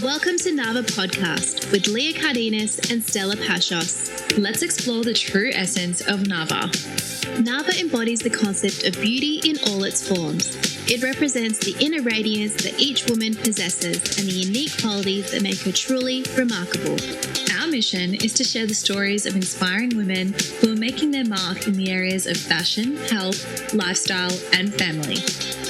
Welcome to Nava Podcast with Leah Cardenas and Stella Pashos. Let's explore the true essence of Nava. Nava embodies the concept of beauty in all its forms. It represents the inner radiance that each woman possesses and the unique qualities that make her truly remarkable. Our mission is to share the stories of inspiring women who are making their mark in the areas of fashion, health, lifestyle, and family.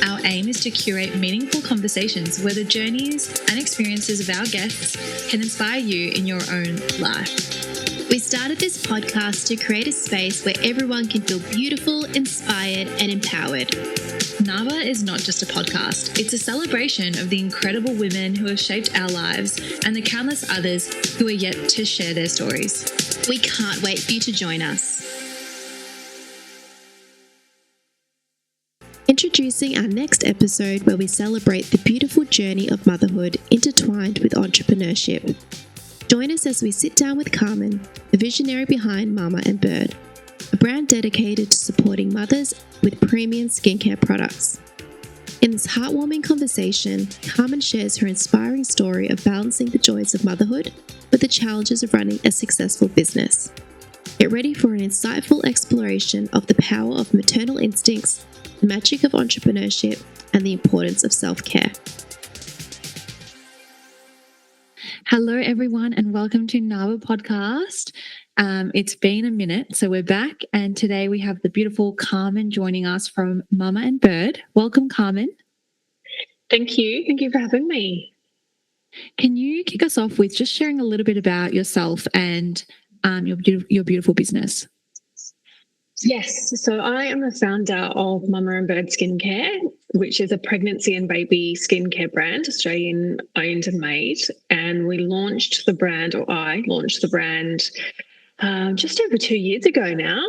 Our aim is to curate meaningful conversations where the journeys and experiences of our guests can inspire you in your own life. We started this podcast to create a space where everyone can feel beautiful, inspired, and empowered. Nava is not just a podcast, it's a celebration of the incredible women who have shaped our lives and the countless others who are yet to share their stories. We can't wait for you to join us. Introducing our next episode where we celebrate the beautiful journey of motherhood intertwined with entrepreneurship. Join us as we sit down with Carmen, the visionary behind Mama and Bird, a brand dedicated to supporting mothers with premium skincare products. In this heartwarming conversation, Carmen shares her inspiring story of balancing the joys of motherhood with the challenges of running a successful business. Get ready for an insightful exploration of the power of maternal instincts, the magic of entrepreneurship, and the importance of self-care. Hello, everyone, and welcome to Nava Podcast. It's been a minute, so we're back, and today we have the beautiful Carmen joining us from Mama and Bird. Welcome, Carmen. Thank you. Thank you for having me. Can you kick us off with just sharing a little bit about yourself and your beautiful business? Yes, so I am the founder of Mama and Bird Skincare, which is a pregnancy and baby skincare brand, Australian owned and made. And we launched the brand, or I launched the brand just over 2 years ago now.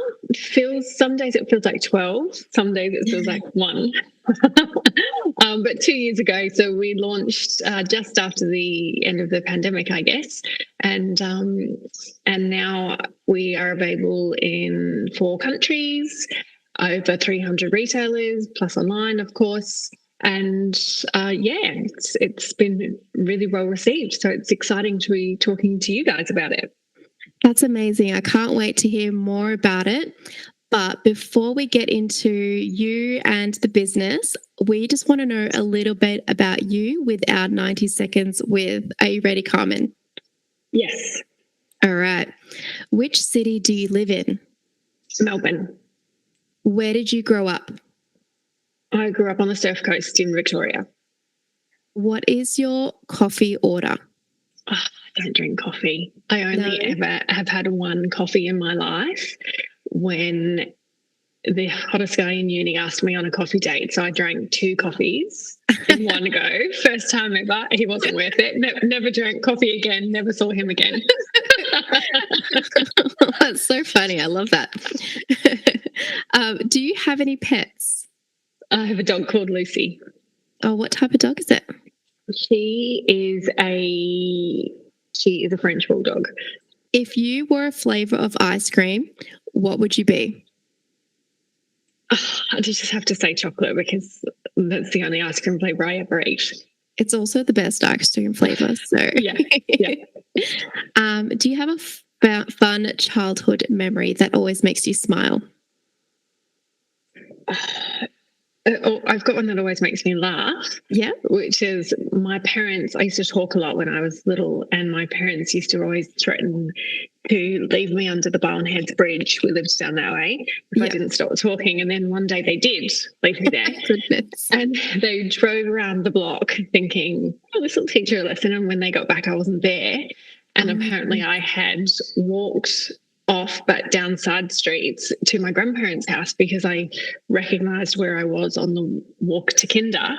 Some days it feels like 12, some days it feels like one. But 2 years ago, so we launched just after the end of the pandemic, I guess, and now we are available in 4 countries, over 300 retailers, plus online, of course. And it's been really well received. So it's exciting to be talking to you guys about it. That's amazing. I can't wait to hear more about it. But before we get into you and the business, we just want to know a little bit about you with our 90 seconds with, are you ready, Carmen? Yes. All right. Which city do you live in? Melbourne. Where did you grow up? I grew up on the Surf Coast in Victoria. What is your coffee order? Oh, I don't drink coffee. I only ever have had one coffee in my life when the hottest guy in uni asked me on a coffee date. So I drank 2 coffees in one go. First time ever. He wasn't worth it. Never drank coffee again. Never saw him again. That's so funny. I love that. Do you have any pets? I have a dog called Lucy. Oh, what type of dog is it? She is a French bulldog. If you were a flavour of ice cream, what would you be? I just have to say chocolate because that's the only ice cream flavour I ever eat. It's also the best ice cream flavour. So yeah. Do you have a fun childhood memory that always makes you smile? I've got one that always makes me laugh. Yeah. Which is my parents. I used to talk a lot when I was little, and my parents used to always threaten to leave me under the Barnheads Bridge. We lived down that way if I didn't stop talking. And then one day they did leave me there. Goodness. And they drove around the block thinking, oh, this will teach her a lesson. And when they got back, I wasn't there. And apparently I had walked off but down side streets to my grandparents' house because I recognised where I was on the walk to kinder.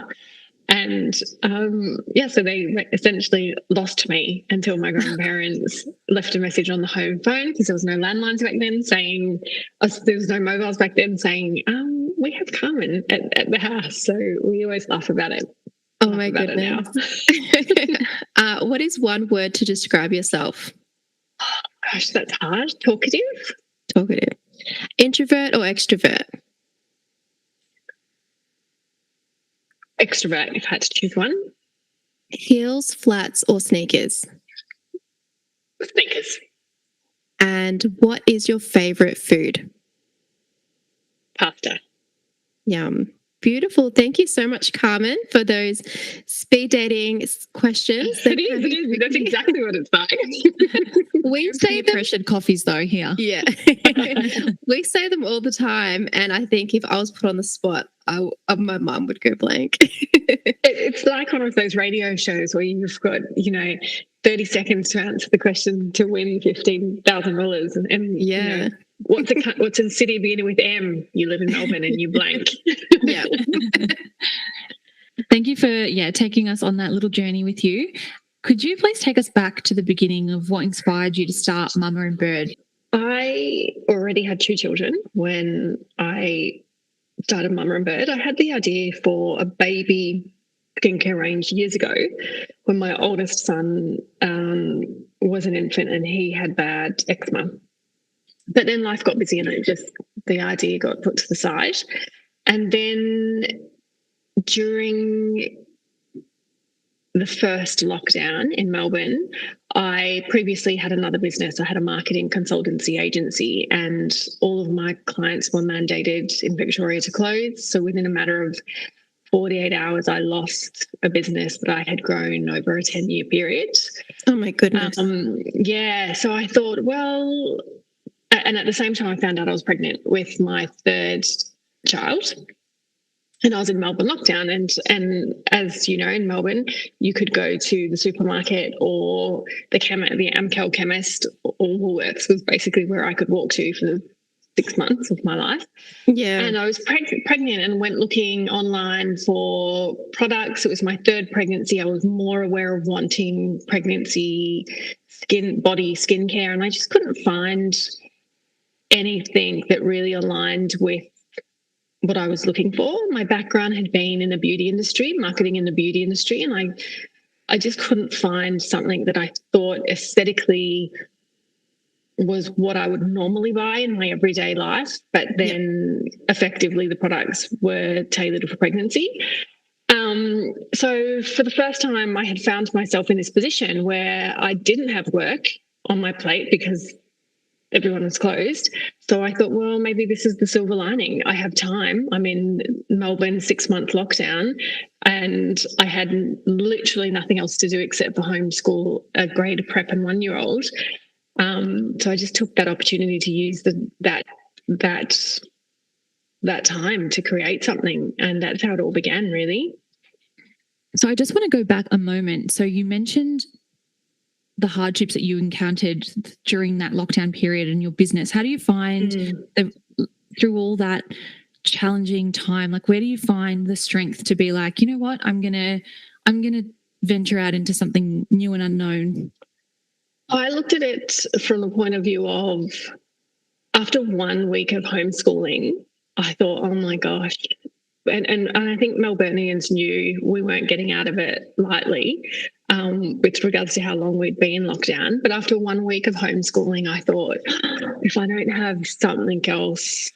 And so they essentially lost me until my grandparents left a message on the home phone, because there was no landlines back then, saying there was no mobiles back then, saying we have Carmen at the house. So we always laugh about it. Oh my goodness. What is one word to describe yourself? Gosh, that's hard. Talkative. Introvert or extrovert? Extrovert, if I had to choose one. Heels, flats, or sneakers? Sneakers. And what is your favourite food? Pasta. Yum. Beautiful. Thank you so much, Carmen, for those speed dating questions. It is. That's exactly what it's like. We say them. Pressured coffees, though, here. Yeah. We say them all the time. And I think if I was put on the spot, my mum would go blank. It's like one of those radio shows where you've got, 30 seconds to answer the question to win $15,000. And Yeah. What's a city beginning with M? You live in Melbourne and you blank. Yeah. Thank you for taking us on that little journey with you. Could you please take us back to the beginning of what inspired you to start Mama and Bird? I already had 2 children when I started Mama and Bird. I had the idea for a baby skincare range years ago when my oldest son was an infant and he had bad eczema. But then life got busy and the idea got put to the side. And then during the first lockdown in Melbourne, I previously had another business. I had a marketing consultancy agency and all of my clients were mandated in Victoria to close. So within a matter of 48 hours, I lost a business that I had grown over a 10-year period. Oh, my goodness. So I thought, well, and at the same time, I found out I was pregnant with my 3rd child. And I was in Melbourne lockdown. And as you know, in Melbourne, you could go to the supermarket or the Amcal chemist, or Woolworths was basically where I could walk to for 6 months of my life. Yeah. And I was pregnant and went looking online for products. It was my 3rd pregnancy. I was more aware of wanting pregnancy body skincare, and I just couldn't find anything that really aligned with what I was looking for. My background had been in the beauty industry, marketing in the beauty industry, and I just couldn't find something that I thought aesthetically was what I would normally buy in my everyday life, but then effectively the products were tailored for pregnancy. So for the first time, I had found myself in this position where I didn't have work on my plate because everyone was closed. So I thought, well, maybe this is the silver lining. I have time. I'm in Melbourne, 6-month lockdown, and I had literally nothing else to do except for homeschool a grade prep and 1-year-old. So I just took that opportunity to use that time to create something, and that's how it all began, really. So I just want to go back a moment. So you mentioned the hardships that you encountered during that lockdown period in your business. How do you find through all that challenging time, like where do you find the strength to be like, you know what, I'm gonna venture out into something new and unknown? I looked at it from the point of view of after 1 week of homeschooling, I thought, oh my gosh. And I think Melburnians knew we weren't getting out of it lightly with regards to how long we'd been in lockdown. But after 1 week of homeschooling, I thought, if I don't have something else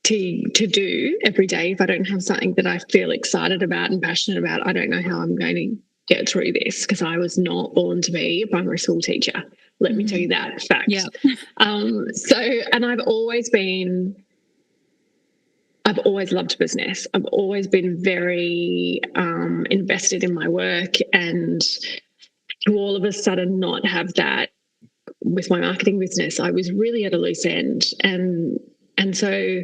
to do every day, if I don't have something that I feel excited about and passionate about, I don't know how I'm going to get through this, because I was not born to be a primary school teacher. Let me tell you that fact. Yeah. And I've always loved business. I've always been very invested in my work, and to all of a sudden not have that with my marketing business, I was really at a loose end. And so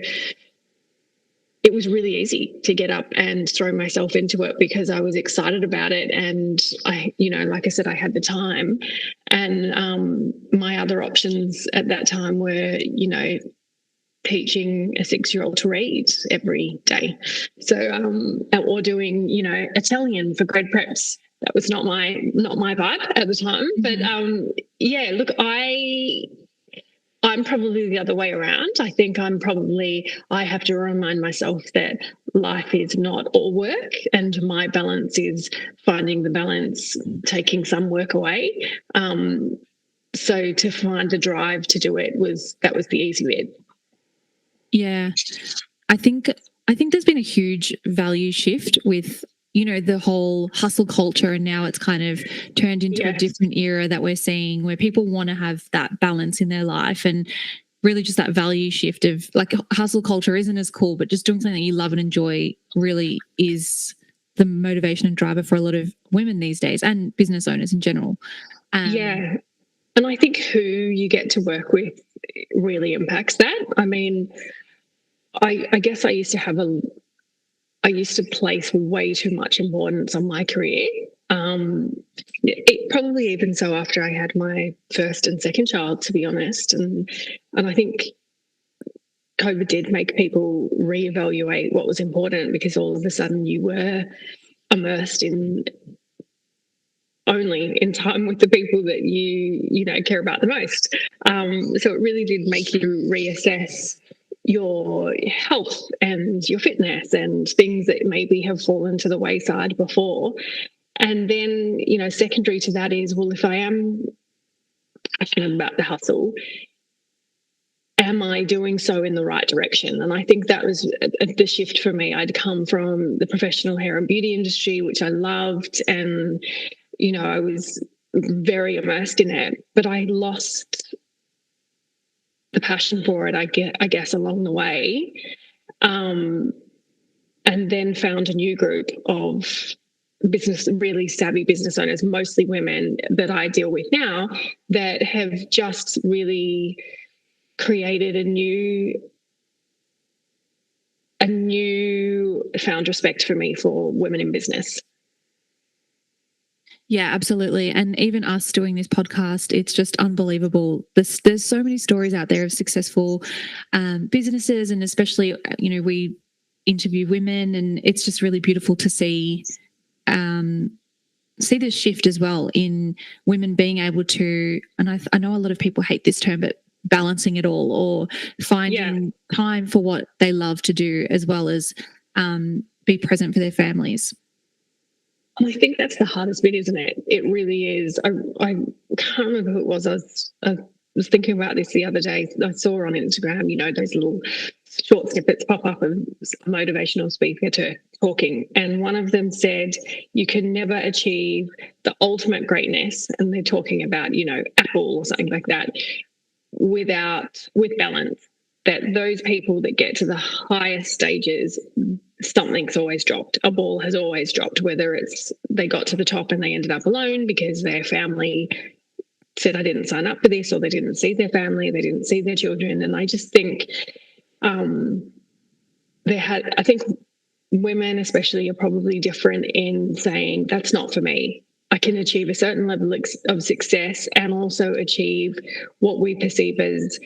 it was really easy to get up and throw myself into it because I was excited about it. And I, like I said, I had the time, and my other options at that time were, teaching a 6-year-old to read every day. So, or doing, Italian for grade preps. That was not my vibe at the time. Mm-hmm. But look, I'm probably the other way around. I think I have to remind myself that life is not all work, and my balance is finding the balance, taking some work away. So to find the drive to do it was the easy bit. Yeah. I think there's been a huge value shift with the whole hustle culture, and now it's kind of turned into a different era that we're seeing where people want to have that balance in their life, and really just that value shift of like hustle culture isn't as cool, but just doing something that you love and enjoy really is the motivation and driver for a lot of women these days and business owners in general. And I think who you get to work with really impacts that. I mean, I guess I used to place way too much importance on my career. It probably even so after I had my first and second child, to be honest. And I think COVID did make people reevaluate what was important, because all of a sudden you were immersed in only in time with the people that you care about the most. So it really did make you reassess your health and your fitness and things that maybe have fallen to the wayside before. And then, secondary to that is, well, if I am passionate about the hustle, am I doing so in the right direction? And I think that was the shift for me. I'd come from the professional hair and beauty industry, which I loved, and I was very immersed in it, but I lost the passion for it, I guess, along the way. And then found a new group of really savvy business owners, mostly women, that I deal with now, that have just really created a new found respect for me for women in business. Yeah, absolutely. And even us doing this podcast, it's just unbelievable. There's so many stories out there of successful businesses, and especially, we interview women, and it's just really beautiful to see this shift as well in women being able to, and I know a lot of people hate this term, but balancing it all, or finding time for what they love to do, as well as be present for their families. I think that's the hardest bit, isn't it? It really is. I can't remember who it was. I was thinking about this the other day. I saw on Instagram, those little short snippets pop up of a motivational speaker talking. And one of them said, you can never achieve the ultimate greatness. And they're talking about, Apple or something like that, with balance. That those people that get to the highest stages, something's always dropped. A ball has always dropped, whether it's they got to the top and they ended up alone because their family said, I didn't sign up for this, or they didn't see their family, they didn't see their children. And I just think I think women especially are probably different in saying, that's not for me. I can achieve a certain level of success and also achieve what we perceive as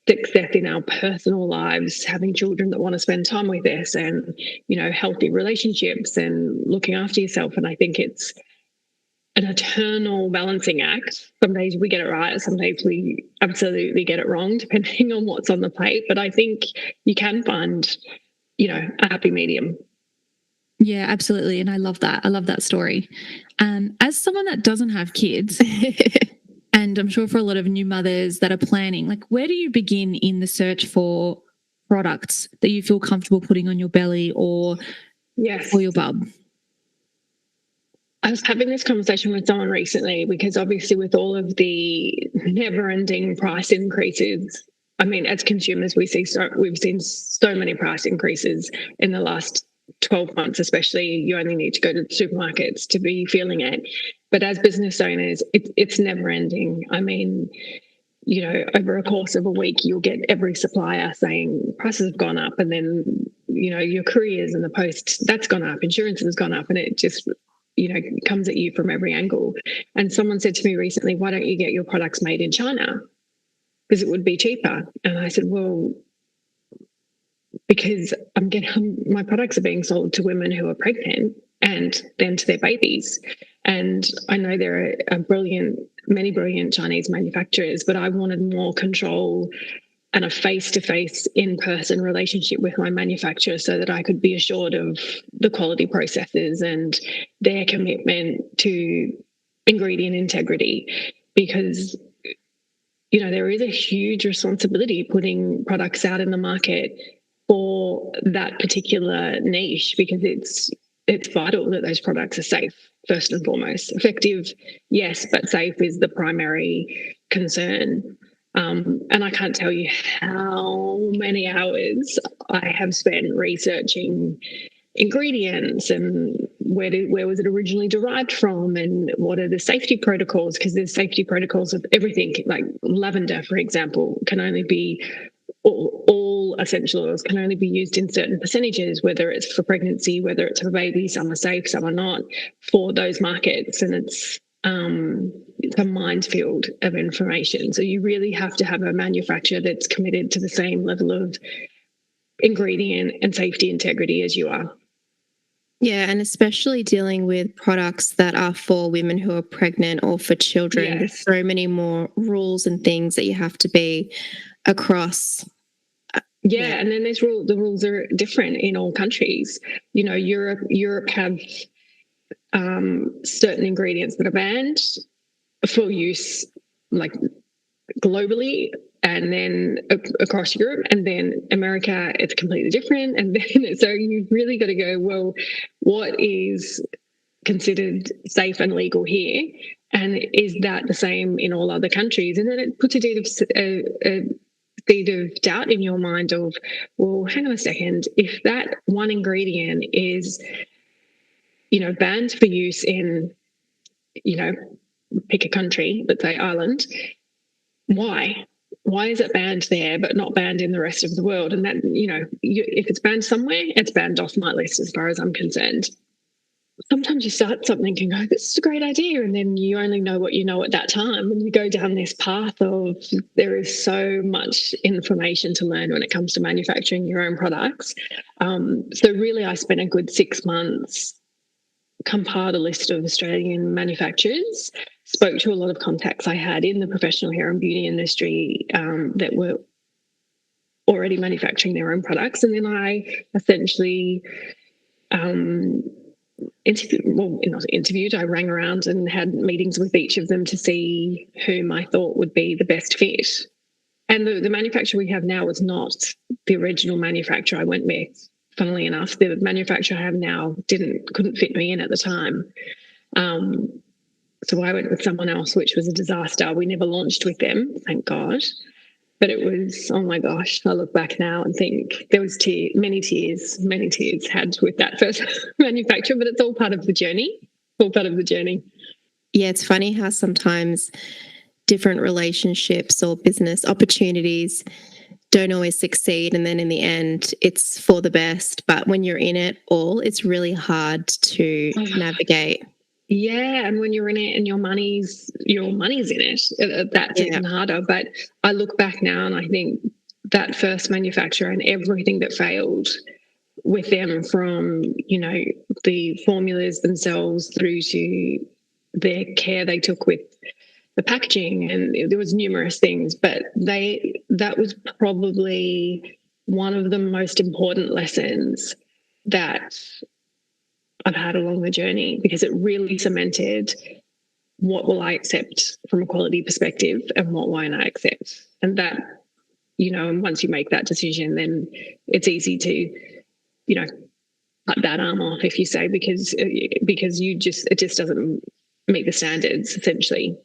success in our personal lives, having children that want to spend time with us, and healthy relationships and looking after yourself. And I think it's an eternal balancing act. Some days we get it right, some days we absolutely get it wrong, depending on what's on the plate. But I think you can find a happy medium. Yeah, absolutely. And I love that story. As someone that doesn't have kids and I'm sure for a lot of new mothers that are planning, like, where do you begin in the search for products that you feel comfortable putting on your belly or for your bub? I was having this conversation with someone recently, because obviously with all of the never-ending price increases, I mean, as consumers, we've seen so many price increases in the last 12 months, especially. You only need to go to the supermarkets to be feeling it. But as business owners, it's never ending. I mean, over a course of a week, you'll get every supplier saying prices have gone up, and then, your couriers and the post, that's gone up, insurance has gone up, and it just, comes at you from every angle. And someone said to me recently, why don't you get your products made in China? Because it would be cheaper. And I said, well, because my products are being sold to women who are pregnant and then to their babies. And I know there are many brilliant Chinese manufacturers, but I wanted more control and a face-to-face, in-person relationship with my manufacturer, so that I could be assured of the quality processes and their commitment to ingredient integrity. Because, there is a huge responsibility putting products out in the market for that particular niche, because it's it's vital that those products are safe, first and foremost. Effective, yes, but safe is the primary concern. And I can't tell you how many hours I have spent researching ingredients and where was it originally derived from, and what are the safety protocols, because there's safety protocols of everything. Like lavender, for example, can only be all essential oils can only be used in certain percentages, whether it's for pregnancy, whether it's for baby. Some are safe, some are not for those markets, and it's a minefield of information. So you really have to have a manufacturer that's committed to the same level of ingredient and safety integrity as you are. Yeah, and especially dealing with products that are for women who are pregnant or for children. Yes. There's so many more rules and things that you have to be across. Yeah, and then the rules are different in all countries. You know, Europe have certain ingredients that are banned for use, like globally, and then across Europe, and then America, it's completely different. And then so you've really got to go, well, what is considered safe and legal here, and is that the same in all other countries? And then it puts a seed of doubt in your mind of, well, hang on a second, if that one ingredient is, you know, banned for use in, you know, pick a country, let's say Ireland, why is it banned there but not banned in the rest of the world? And that, you know, if it's banned somewhere, it's banned off my list as far as I'm concerned. Sometimes you start something and go, this is a great idea, and then you only know what you know at that time, and you go down this path of, there is so much information to learn when it comes to manufacturing your own products. So really I spent a good 6 months, compiled a list of Australian manufacturers, spoke to a lot of contacts I had in the professional hair and beauty industry that were already manufacturing their own products, and then I essentially I rang around and had meetings with each of them to see whom I thought would be the best fit. And the manufacturer we have now was not the original manufacturer I went with. Funnily enough, the manufacturer I have now couldn't fit me in at the time. So I went with someone else, which was a disaster. We never launched with them, thank God. But it was, oh my gosh, I look back now and think there was many tears had with that first manufacturer, but it's all part of the journey. Yeah, it's funny how sometimes different relationships or business opportunities don't always succeed, and then in the end it's for the best. But when you're in it all, it's really hard to navigate. Yeah, and when you're in it and your money's in it, that's even harder. But I look back now and I think that first manufacturer and everything that failed with them, from, you know, the formulas themselves through to their care they took with the packaging, and there was numerous things, but that was probably one of the most important lessons that I've had along the journey, because it really cemented what will I accept from a quality perspective and what won't I accept. And that, you know, and once you make that decision, then it's easy to, you know, cut that arm off, if you say, because it just doesn't meet the standards, essentially.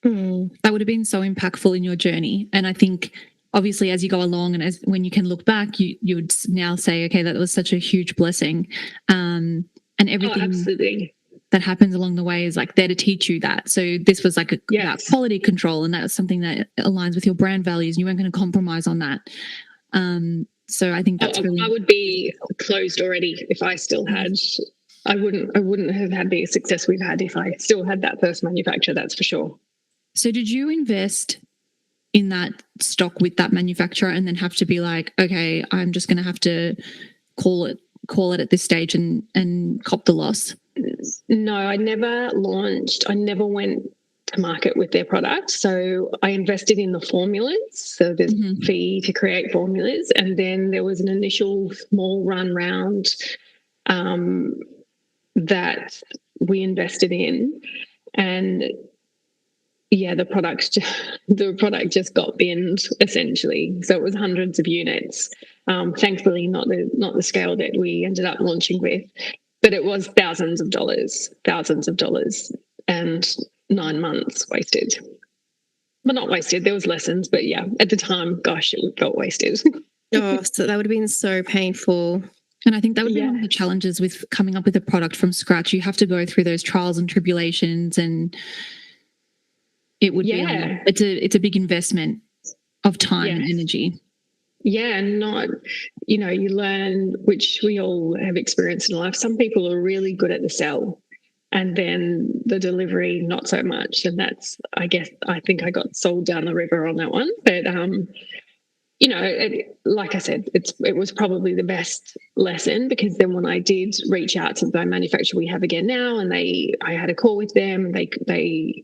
That would have been so impactful in your journey. And I think obviously as you go along and as when you can look back, you would now say, okay, that was such a huge blessing. And everything that happens along the way is like there to teach you that. So this was like about quality control, and that was something that aligns with your brand values. You weren't going to compromise on that. So I think that's really... I would be closed already if I still had... I wouldn't have had the success we've had if I still had that first manufacturer, that's for sure. So did you invest in that stock with that manufacturer and then have to be like, okay, I'm just going to have to call it at this stage and cop the loss? No, I never launched. I never went to market with their product. So I invested in the formulas. So there's a fee to create formulas. And then there was an initial small run round that we invested in. And yeah, the product just got binned, essentially. So it was hundreds of units. Thankfully, not the scale that we ended up launching with. But but it was thousands of dollars, and 9 months wasted. Well, not wasted. There was lessons, but yeah, at the time, gosh, it felt wasted. Oh, so that would have been so painful. And I think that would be one of the challenges with coming up with a product from scratch. You have to go through those trials and tribulations, and it would be it's a big investment of time and energy. Yeah, and not, you learn, which we all have experienced in life. Some people are really good at the sell, and then the delivery, not so much. And that's, I think I got sold down the river on that one. But, like I said, it was probably the best lesson, because then when I did reach out to the manufacturer we have again now, and I had a call with them, they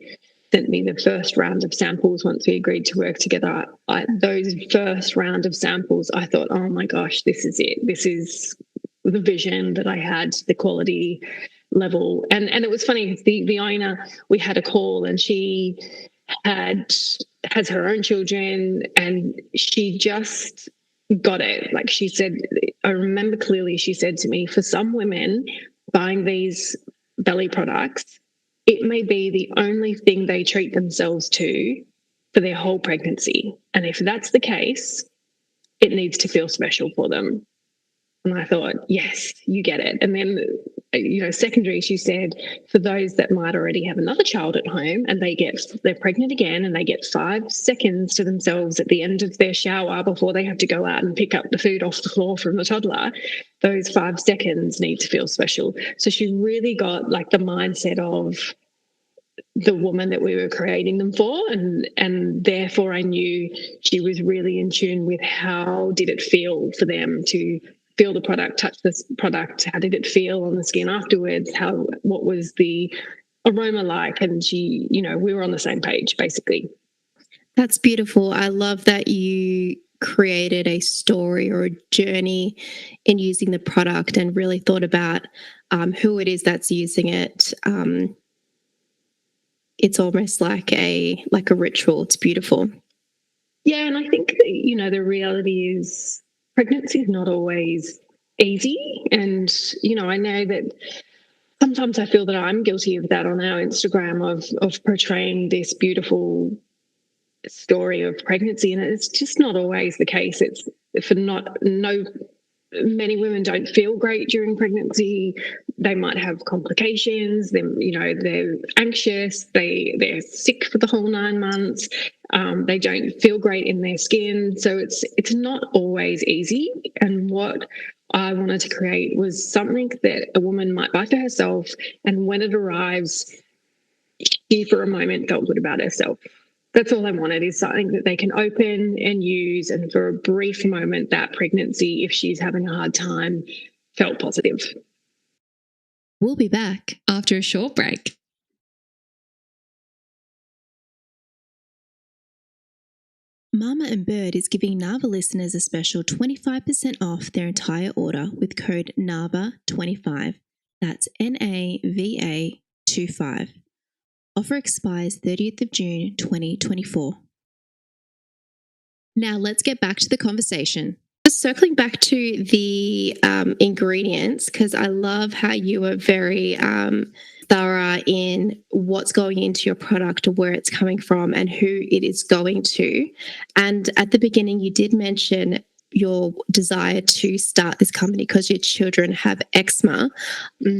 sent me the first round of samples once we agreed to work together. Those first round of samples, I thought, oh my gosh, this is it. This is the vision that I had, the quality level. And it was funny, the owner, we had a call, and she has her own children, and she just got it. Like she said, I remember clearly, she said to me, for some women buying these belly products, it may be the only thing they treat themselves to for their whole pregnancy. And if that's the case, it needs to feel special for them. And I thought, yes, you get it. And then, secondary, she said, for those that might already have another child at home, and they're pregnant again, and they get 5 seconds to themselves at the end of their shower before they have to go out and pick up the food off the floor from the toddler, those 5 seconds need to feel special. So she really got like the mindset of the woman that we were creating them for, and therefore I knew she was really in tune with how did it feel for them to feel the product, touch this product, how did it feel on the skin afterwards, what was the aroma like, and she, we were on the same page basically. That's beautiful. I love that you created a story or a journey in using the product and really thought about who it is that's using it. It's almost like a ritual. It's beautiful. Yeah, and I think that, the reality is pregnancy is not always easy. And, I know that sometimes I feel that I'm guilty of that on our Instagram of portraying this beautiful story of pregnancy. And it's just not always the case. It's many women don't feel great during pregnancy. They might have complications. They're anxious. They're sick for the whole 9 months. They don't feel great in their skin. So it's not always easy. And what I wanted to create was something that a woman might buy for herself, and when it arrives, she for a moment felt good about herself. That's all I wanted, is something that they can open and use, and for a brief moment, that pregnancy, if she's having a hard time, felt positive. We'll be back after a short break. Mama and Bird is giving Nava listeners a special 25% off their entire order with code NAVA25. That's NAVA25. Offer expires 30th of June 2024. Now let's get back to the conversation. Just circling back to the ingredients, because I love how you were very thorough in what's going into your product, where it's coming from, and who it is going to. And at the beginning, you did mention your desire to start this company because your children have eczema.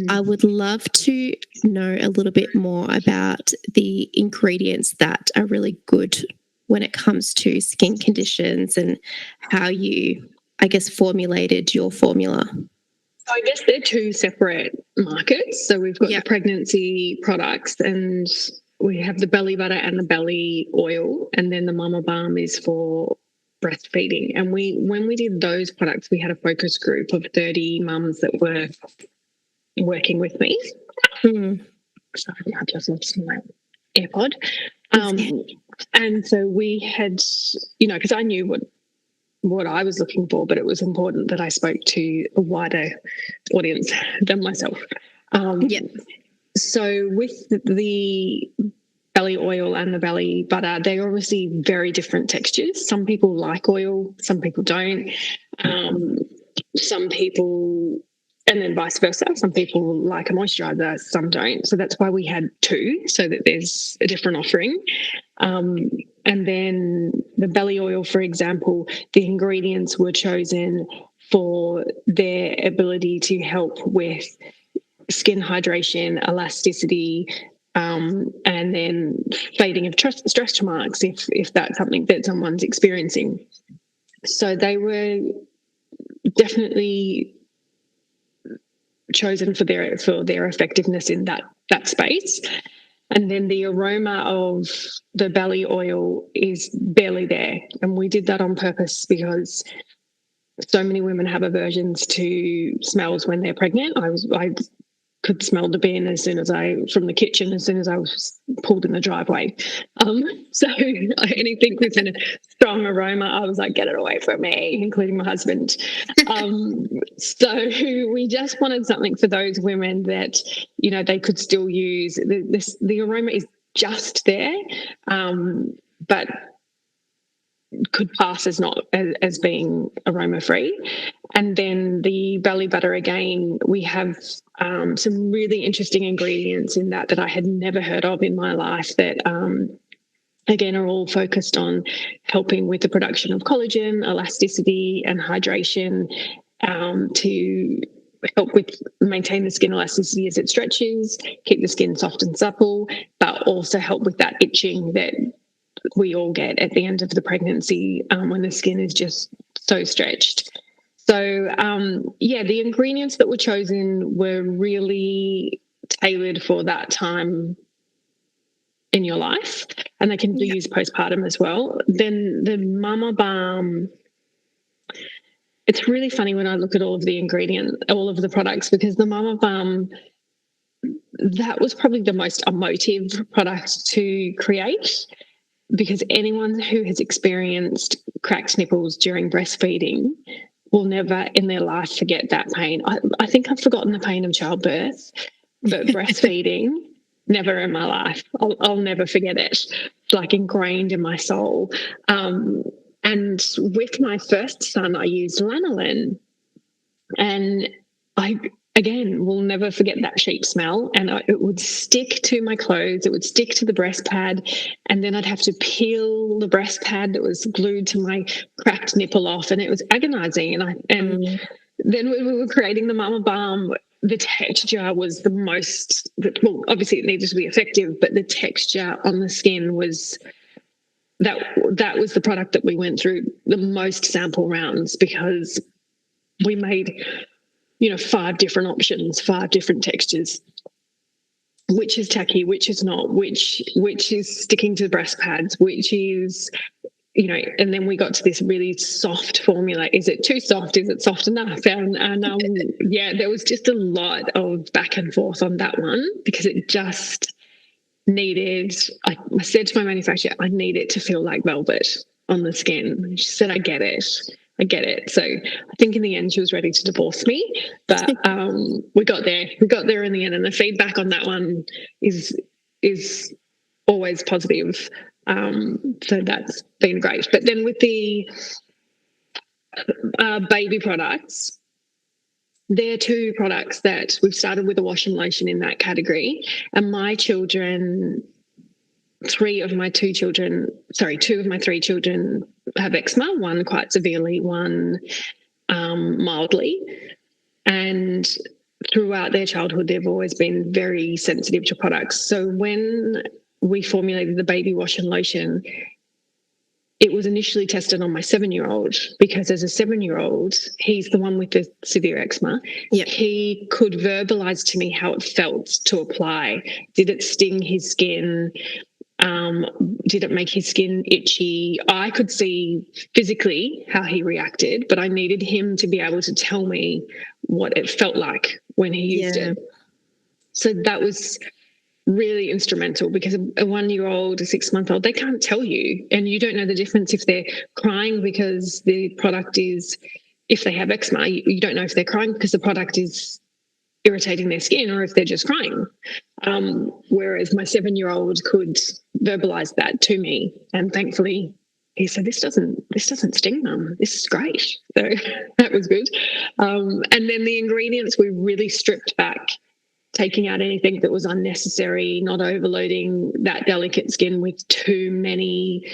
I would love to know a little bit more about the ingredients that are really good when it comes to skin conditions, and how you, formulated your formula. So I guess they're two separate markets. So we've got the pregnancy products, and we have the belly butter and the belly oil, and then the mama balm is for breastfeeding. And when we did those products, we had a focus group of 30 mums that were working with me. Sorry, I just lost my AirPod. And so we had, because I knew what I was looking for, but it was important that I spoke to a wider audience than myself. So with the belly oil and the belly butter, they're obviously very different textures. Some people like oil, some people don't. Some people and then vice versa. Some people like a moisturizer, some don't. So that's why we had two, so that there's a different offering. And then the belly oil, for example, the ingredients were chosen for their ability to help with skin hydration, elasticity, and then fading of stress marks if that's something that someone's experiencing. So they were definitely chosen for their effectiveness in that space. And then the aroma of the belly oil is barely there. And we did that on purpose because so many women have aversions to smells when they're pregnant. I could smell the bin from the kitchen as soon as I was pulled in the driveway. So anything with a strong aroma, I was like, get it away from me, including my husband. So we just wanted something for those women that, you know, they could still use. The aroma is just there, but could pass as being aroma free. And then the belly butter, again, we have some really interesting ingredients in that I had never heard of in my life that again are all focused on helping with the production of collagen, elasticity and hydration, to help with maintain the skin elasticity as it stretches, keep the skin soft and supple, but also help with that itching that we all get at the end of the pregnancy when the skin is just so stretched. So, the ingredients that were chosen were really tailored for that time in your life, and they can be used postpartum as well. Then the Mama Balm, it's really funny when I look at all of the products, because the Mama Balm, that was probably the most emotive product to create, because anyone who has experienced cracked nipples during breastfeeding will never in their life forget that pain. I think I've forgotten the pain of childbirth, but breastfeeding, never in my life. I'll never forget it. It's like ingrained in my soul. And with my first son, I used lanolin, and I again will never forget that sheep smell, and it would stick to my clothes, it would stick to the breast pad, and then I'd have to peel the breast pad that was glued to my cracked nipple off, and it was agonizing. And then when we were creating the Mama Balm, the texture was well, obviously it needed to be effective, but the texture on the skin was that was the product that we went through the most sample rounds, because we made 5 different options, 5 different textures, which is tacky, which is not, which is sticking to the breast pads, which is, and then we got to this really soft formula. Is it too soft? Is it soft enough? And there was just a lot of back and forth on that one, because it just needed, I said to my manufacturer, I need it to feel like velvet on the skin. She said, I get it. So I think in the end she was ready to divorce me, but we got there in the end, and the feedback on that one is always positive. So that's been great. But then with the baby products, there are 2 products that we've started with a wash and lotion in that category, and my children, 2 of my 3 children have eczema, one quite severely, one mildly. And throughout their childhood, they've always been very sensitive to products. So when we formulated the baby wash and lotion, it was initially tested on my 7-year-old, because as a 7-year-old, he's the one with the severe eczema. Yep. He could verbalize to me how it felt to apply. Did it sting his skin? Did it make his skin itchy? I could see physically how he reacted, but I needed him to be able to tell me what it felt like when he used it. So that was really instrumental, because a 1-year-old, a 6-month-old, they can't tell you, and you don't know the difference if they're crying because the product is, if they have eczema, you don't know if they're crying because the product is irritating their skin, or if they're just crying. Whereas my 7-year-old could verbalize that to me, and thankfully he said, this doesn't sting, Mum. This is great. So that was good. And then the ingredients we really stripped back, taking out anything that was unnecessary, not overloading that delicate skin with too many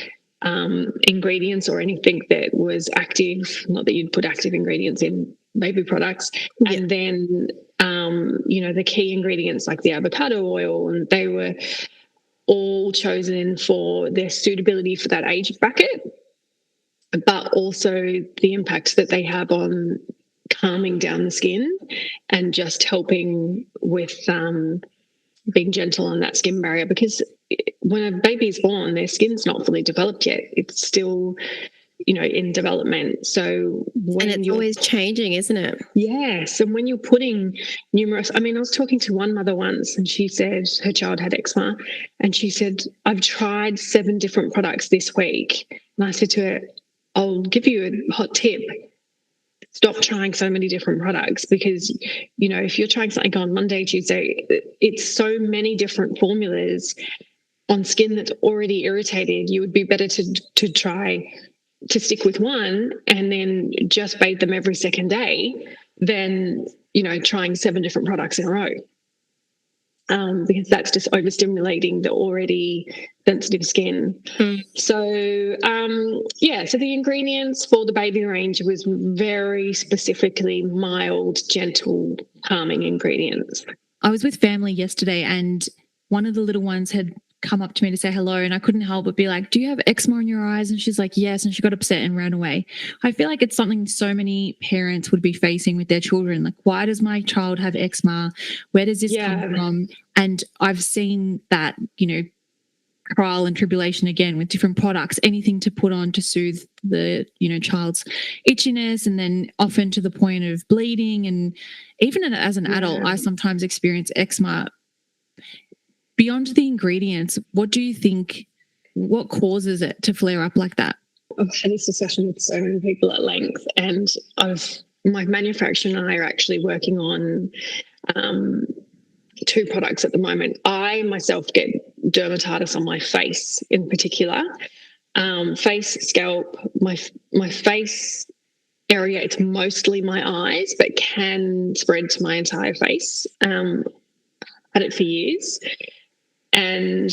ingredients or anything that was active. Not that you'd put active ingredients in baby products. Yeah. And then, the key ingredients like the avocado oil, and they were all chosen for their suitability for that age bracket, but also the impact that they have on calming down the skin and just helping with being gentle on that skin barrier, because when a baby is born, their skin's not fully developed yet. It's still, in development. So and it's always changing, isn't it? Yes. And when you're putting I was talking to one mother once, and she said her child had eczema, and she said, I've tried 7 different products this week. And I said to her, I'll give you a hot tip. Stop trying so many different products, because, if you're trying something on Monday, Tuesday, it's so many different formulas on skin that's already irritated. You would be better to try to stick with one and then just bathe them every second day than, trying 7 different products in a row. Because that's just overstimulating the already sensitive skin. So, so the ingredients for the baby range was very specifically mild, gentle, calming ingredients. I was with family yesterday, and one of the little ones had come up to me to say hello, and I couldn't help but be like, do you have eczema in your eyes? And she's like, yes. And she got upset and ran away. I feel like it's something so many parents would be facing with their children. Like, why does my child have eczema? Where does this come from? And I've seen that, trial and tribulation again with different products, anything to put on to soothe the, child's itchiness, and then often to the point of bleeding. And even as an adult, I sometimes experience eczema. Beyond the ingredients, what do you think, what causes it to flare up like that? I've had this discussion with so many people at length, and my manufacturer and I are actually working on 2 products at the moment. I myself get dermatitis on my face in particular, face, scalp, my face area. It's mostly my eyes, but can spread to my entire face. Had it for years. And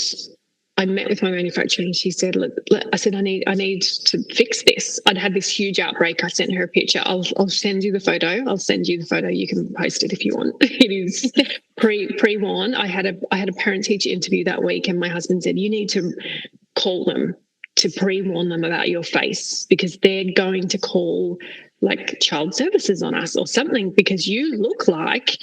I met with my manufacturer, and she said, look, I said, I need to fix this. I'd had this huge outbreak. I sent her a picture. I'll send you the photo. I'll send you the photo. You can post it if you want. It is pre-warned. I had a parent-teacher interview that week, and my husband said, you need to call them to pre-warn them about your face, because they're going to call like child services on us or something, because you look like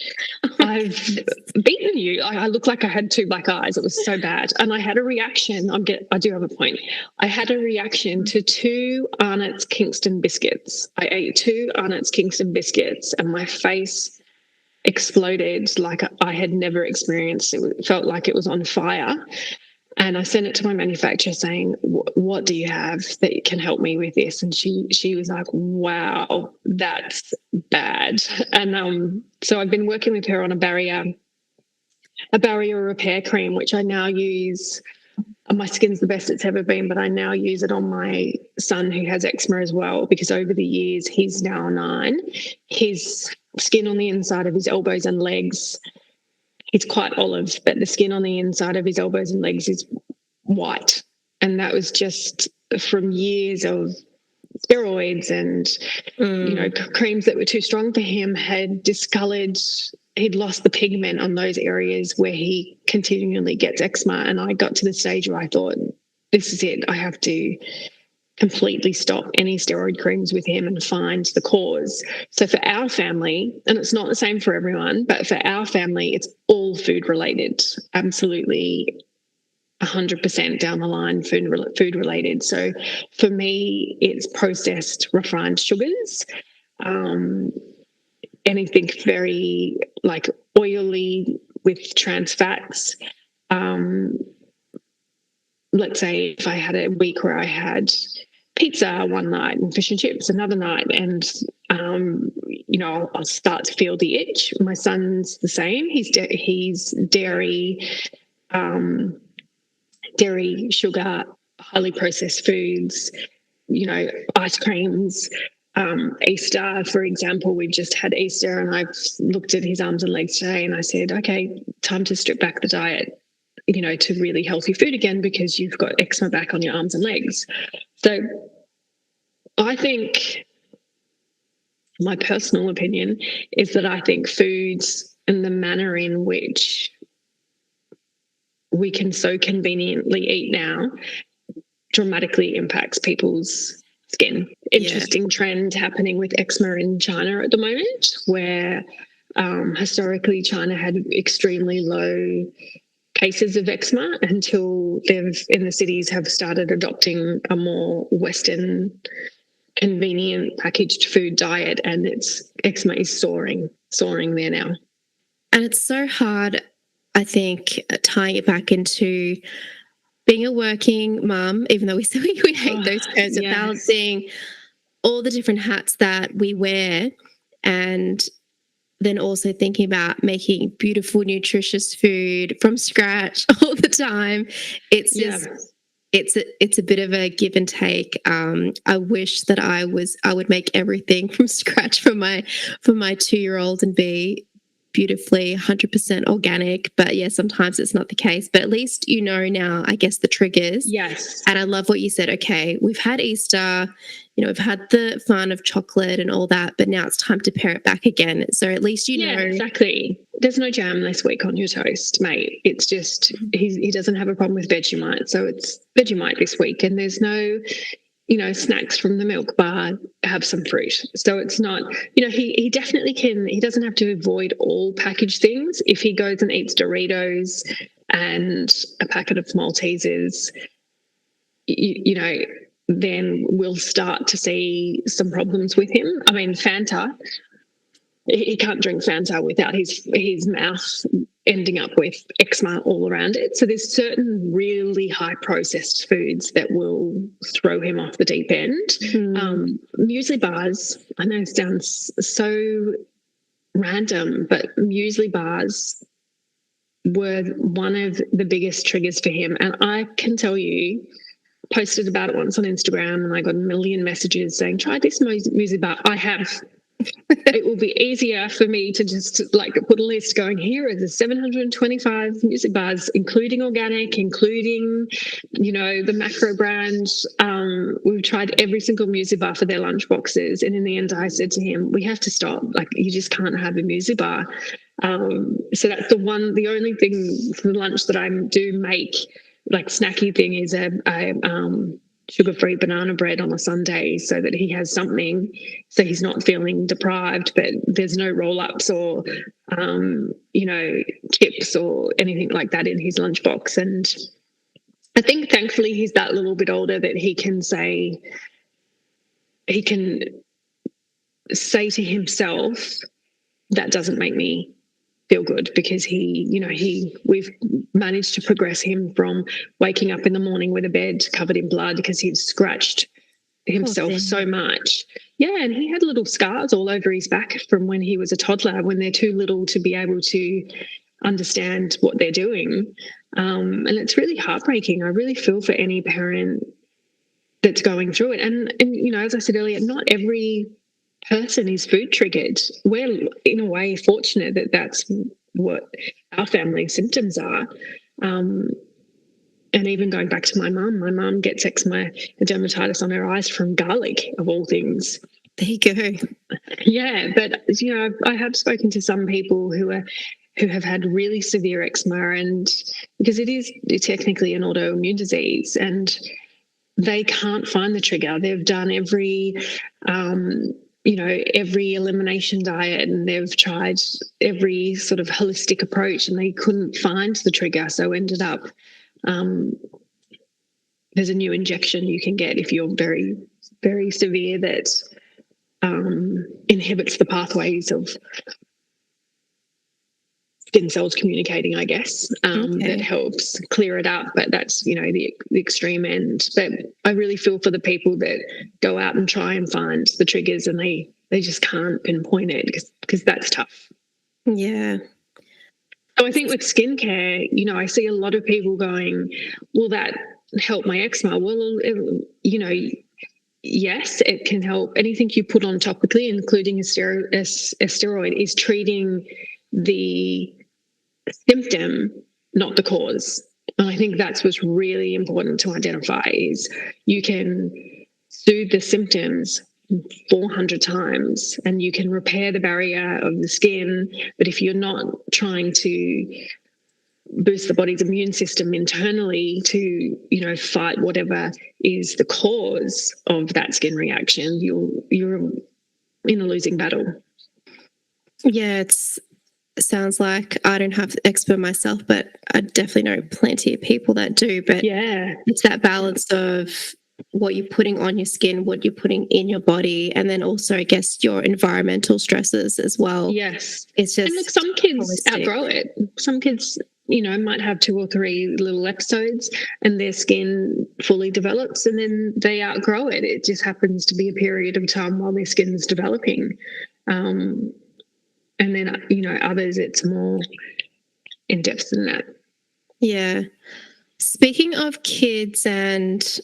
I've beaten you. I look like I had 2 black eyes. It was so bad. And I had a reaction. I do have a point. I had a reaction to 2 Arnott's Kingston biscuits. I ate 2 Arnott's Kingston biscuits, and my face exploded like I had never experienced. It felt like it was on fire. And I sent it to my manufacturer saying, what do you have that can help me with this? And she was like, wow, that's bad. And so I've been working with her on a barrier repair cream, which I now use. My skin's the best it's ever been, but I now use it on my son who has eczema as well, because over the years, he's now 9, his skin on the inside of his elbows and legs, it's quite olive, but the skin on the inside of his elbows and legs is white. And that was just from years of steroids and, creams that were too strong for him, had discolored. He'd lost the pigment on those areas where he continually gets eczema. And I got to the stage where I thought, this is it. I have to completely stop any steroid creams with him and find the cause. So for our family, and it's not the same for everyone, but for our family, it's all food related, absolutely 100% down the line food related. So for me, it's processed refined sugars, anything very like oily with trans fats. Let's say if I had a week where I had pizza one night and fish and chips another night, and I'll start to feel the itch. My son's the same. He's dairy, sugar, highly processed foods, ice creams. Easter, for example, we've just had Easter, and I've looked at his arms and legs today, and I said, okay, time to strip back the diet, to really healthy food again, because you've got eczema back on your arms and legs. So I think, my personal opinion is that I think foods and the manner in which we can so conveniently eat now dramatically impacts people's skin. Interesting trend happening with eczema in China at the moment, where historically China had extremely low cases of eczema until they've, in the cities, have started adopting a more Western, convenient packaged food diet, and eczema is soaring there now. And it's so hard, I think, tying it back into being a working mum, even though we hate those terms, of balancing all the different hats that we wear, and then also thinking about making beautiful, nutritious food from scratch all the time. It's just, it's a bit of a give and take. I wish that I would make everything from scratch for my 2-year-old and be beautifully 100% organic, but sometimes it's not the case. But at least now, I guess, the triggers. Yes. And I love what you said. Okay, we've had Easter, we've had the fun of chocolate and all that, but now it's time to pare it back again. So at least know. Exactly. There's no jam this week on your toast, mate. It's just he doesn't have a problem with Vegemite, so it's Vegemite this week, and there's no snacks from the milk bar, have some fruit. So it's not, he definitely can, he doesn't have to avoid all packaged things. If he goes and eats Doritos and a packet of Maltesers, then we'll start to see some problems with him. I mean, Fanta, he can't drink Fanta without his mouth ending up with eczema all around it. So there's certain really high processed foods that will throw him off the deep end. Muesli bars, I know it sounds so random, but muesli bars were one of the biggest triggers for him. And I can tell you, posted about it once on Instagram, and I got a million messages saying, try this muesli bar. I have. It will be easier for me to just put a list going, here are the 725 muesli bars, including organic, including, the macro brands. We've tried every single muesli bar for their lunch boxes. And in the end, I said to him, we have to stop. You just can't have a muesli bar. So that's the only thing for lunch that I do make, snacky thing, is a sugar-free banana bread on a Sunday, so that he has something, so he's not feeling deprived, but there's no roll-ups or, chips or anything like that in his lunchbox. And I think thankfully he's that little bit older that he can say to himself, that doesn't make me feel good, because we've managed to progress him from waking up in the morning with a bed covered in blood because he'd scratched himself so much. Yeah, and he had little scars all over his back from when he was a toddler, when they're too little to be able to understand what they're doing. And it's really heartbreaking. I really feel for any parent that's going through it. And as I said earlier, not every person is food triggered. We're in a way fortunate that that's what our family symptoms are. And even going back to my mum gets eczema and dermatitis on her eyes from garlic, of all things. There you go. Yeah, but I have spoken to some people who have had really severe eczema, and because it is technically an autoimmune disease, and they can't find the trigger. They've done every elimination diet, and they've tried every sort of holistic approach, and they couldn't find the trigger. So ended up, there's a new injection you can get if you're very, very severe that inhibits the pathways of skin cells communicating, I guess, that helps clear it up. But that's, the extreme end. But I really feel for the people that go out and try and find the triggers, and they just can't pinpoint it, because that's tough. Yeah. So I think with skincare, I see a lot of people going, will that help my eczema? Well, yes, it can help. Anything you put on topically, including a steroid, is treating the symptom, not the cause. And I think that's what's really important to identify is you can soothe the symptoms 400 times and you can repair the barrier of the skin. But if you're not trying to boost the body's immune system internally to, you know, fight whatever is the cause of that skin reaction, you're in a losing battle. Yeah, it sounds like I don't have the expert myself, but I definitely know plenty of people that do. But yeah, it's that balance of what you're putting on your skin, what you're putting in your body, and then also, I guess, your environmental stresses as well. Yes. It's just, and look, some kids holistic. outgrow it. Some kids, you know, might have 2 or 3 little episodes and their skin fully develops and then they outgrow it. It just happens to be a period of time while their skin's developing. And then, you know, others, it's more in depth than that. Yeah. Speaking of kids and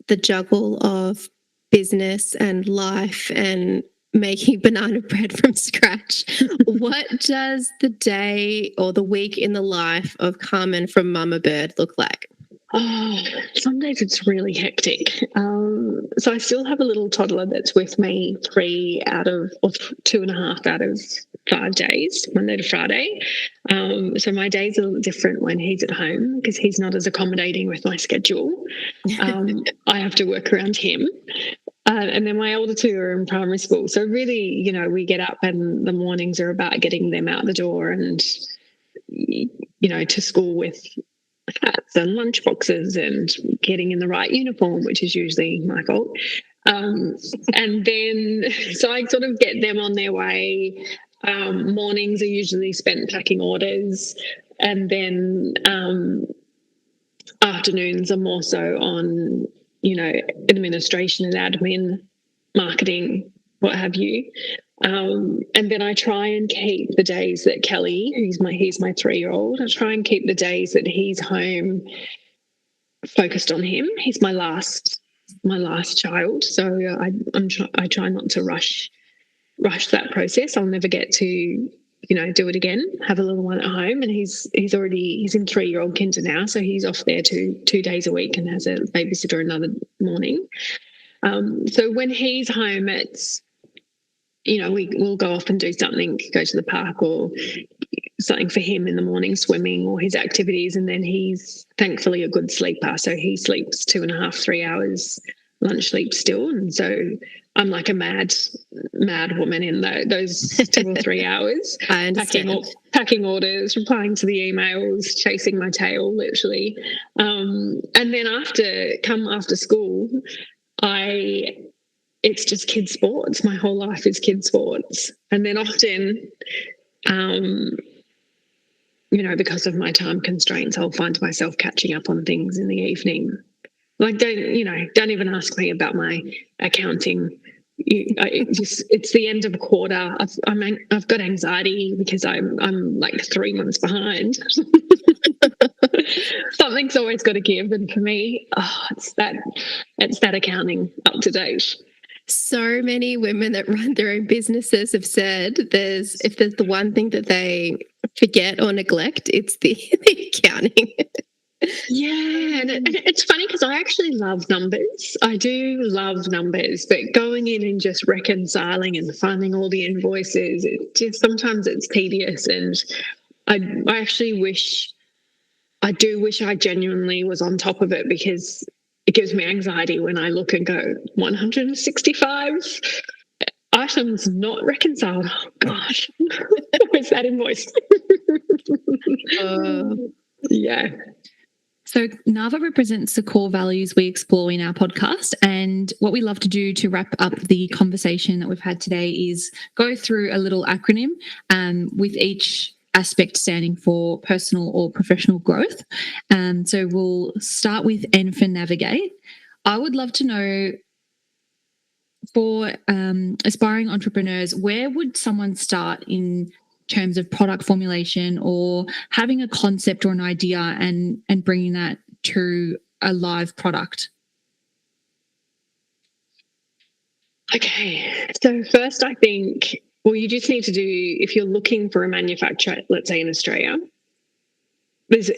the juggle of business and life and making banana bread from scratch, what does the day or the week in the life of Carmen from Mama Bird look like? Oh, some days it's really hectic. So I still have a little toddler that's with me 2.5 out of 5 days, Monday to Friday. So my days are different when he's at home because he's not as accommodating with my schedule. I have to work around him. And then my older 2 are in primary school. So really, you know, we get up and the mornings are about getting them out the door and, you know, to school with hats and lunch boxes and getting in the right uniform, which is usually my fault. And then, so I sort of get them on their way. Mornings are usually spent packing orders, and then afternoons are more so on, you know, administration and admin, marketing, what have you. And then I try and keep the days that Kelly, he's my 3-year-old, I try and keep the days that he's home focused on him. He's my last child, so I try not to rush that process. I'll never get to, you know, do it again. Have a little one at home, and he's in 3-year-old kinder now, so he's off there 2 days a week and has a babysitter another morning. So when he's home, it's, you know, we'll go off and do something, go to the park or something for him in the morning, swimming or his activities. And then he's thankfully a good sleeper. So he sleeps 2.5, 3 hours lunch sleep still. And so I'm like a mad woman in those 2 or 3 hours. I understand. Packing orders, replying to the emails, chasing my tail, literally. And then after school, it's just kids sports. My whole life is kids sports. And then often, you know, because of my time constraints, I'll find myself catching up on things in the evening. Like, don't even ask me about my accounting. It's the end of a quarter. I've got anxiety because I'm like 3 months behind. Something's always got to give, and for me, it's that accounting up to date. So many women that run their own businesses have said if there's the one thing that they forget or neglect, it's the accounting. Yeah, and it's funny because I actually love numbers. I do love numbers, but going in and just reconciling and finding all the invoices, sometimes it's tedious, and I actually wish I genuinely was on top of it, because it gives me anxiety when I look and go 165 items not reconciled. Oh gosh, where's that invoice? Yeah. So Nava represents the core values we explore in our podcast, and what we love to do to wrap up the conversation that we've had today is go through a little acronym with each aspect standing for personal or professional growth. So we'll start with N for navigate. I would love to know, for aspiring entrepreneurs, where would someone start in terms of product formulation or having a concept or an idea and bringing that to a live product? Okay. So first, I think, well, you just need to do, if you're looking for a manufacturer, let's say in Australia, there's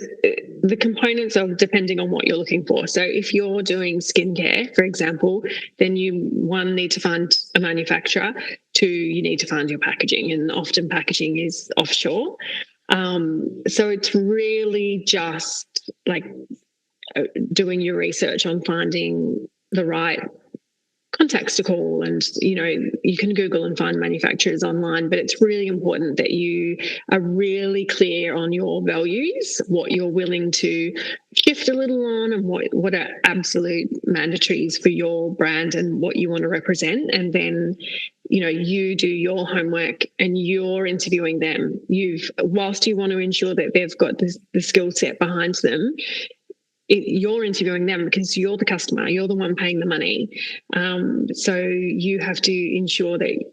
the components of depending on what you're looking for. So if you're doing skincare, for example, then you, one, need to find a manufacturer. Two, you need to find your packaging, and often packaging is offshore. So it's really just like doing your research on finding the right contacts to call, and you can Google and find manufacturers online, but it's really important that you are really clear on your values, what you're willing to shift a little on, and what are absolute mandatories for your brand and what you want to represent. And then you do your homework and you're interviewing them. Whilst you want to ensure that they've got the skill set behind them, you're interviewing them because you're the customer, you're the one paying the money. So you have to ensure that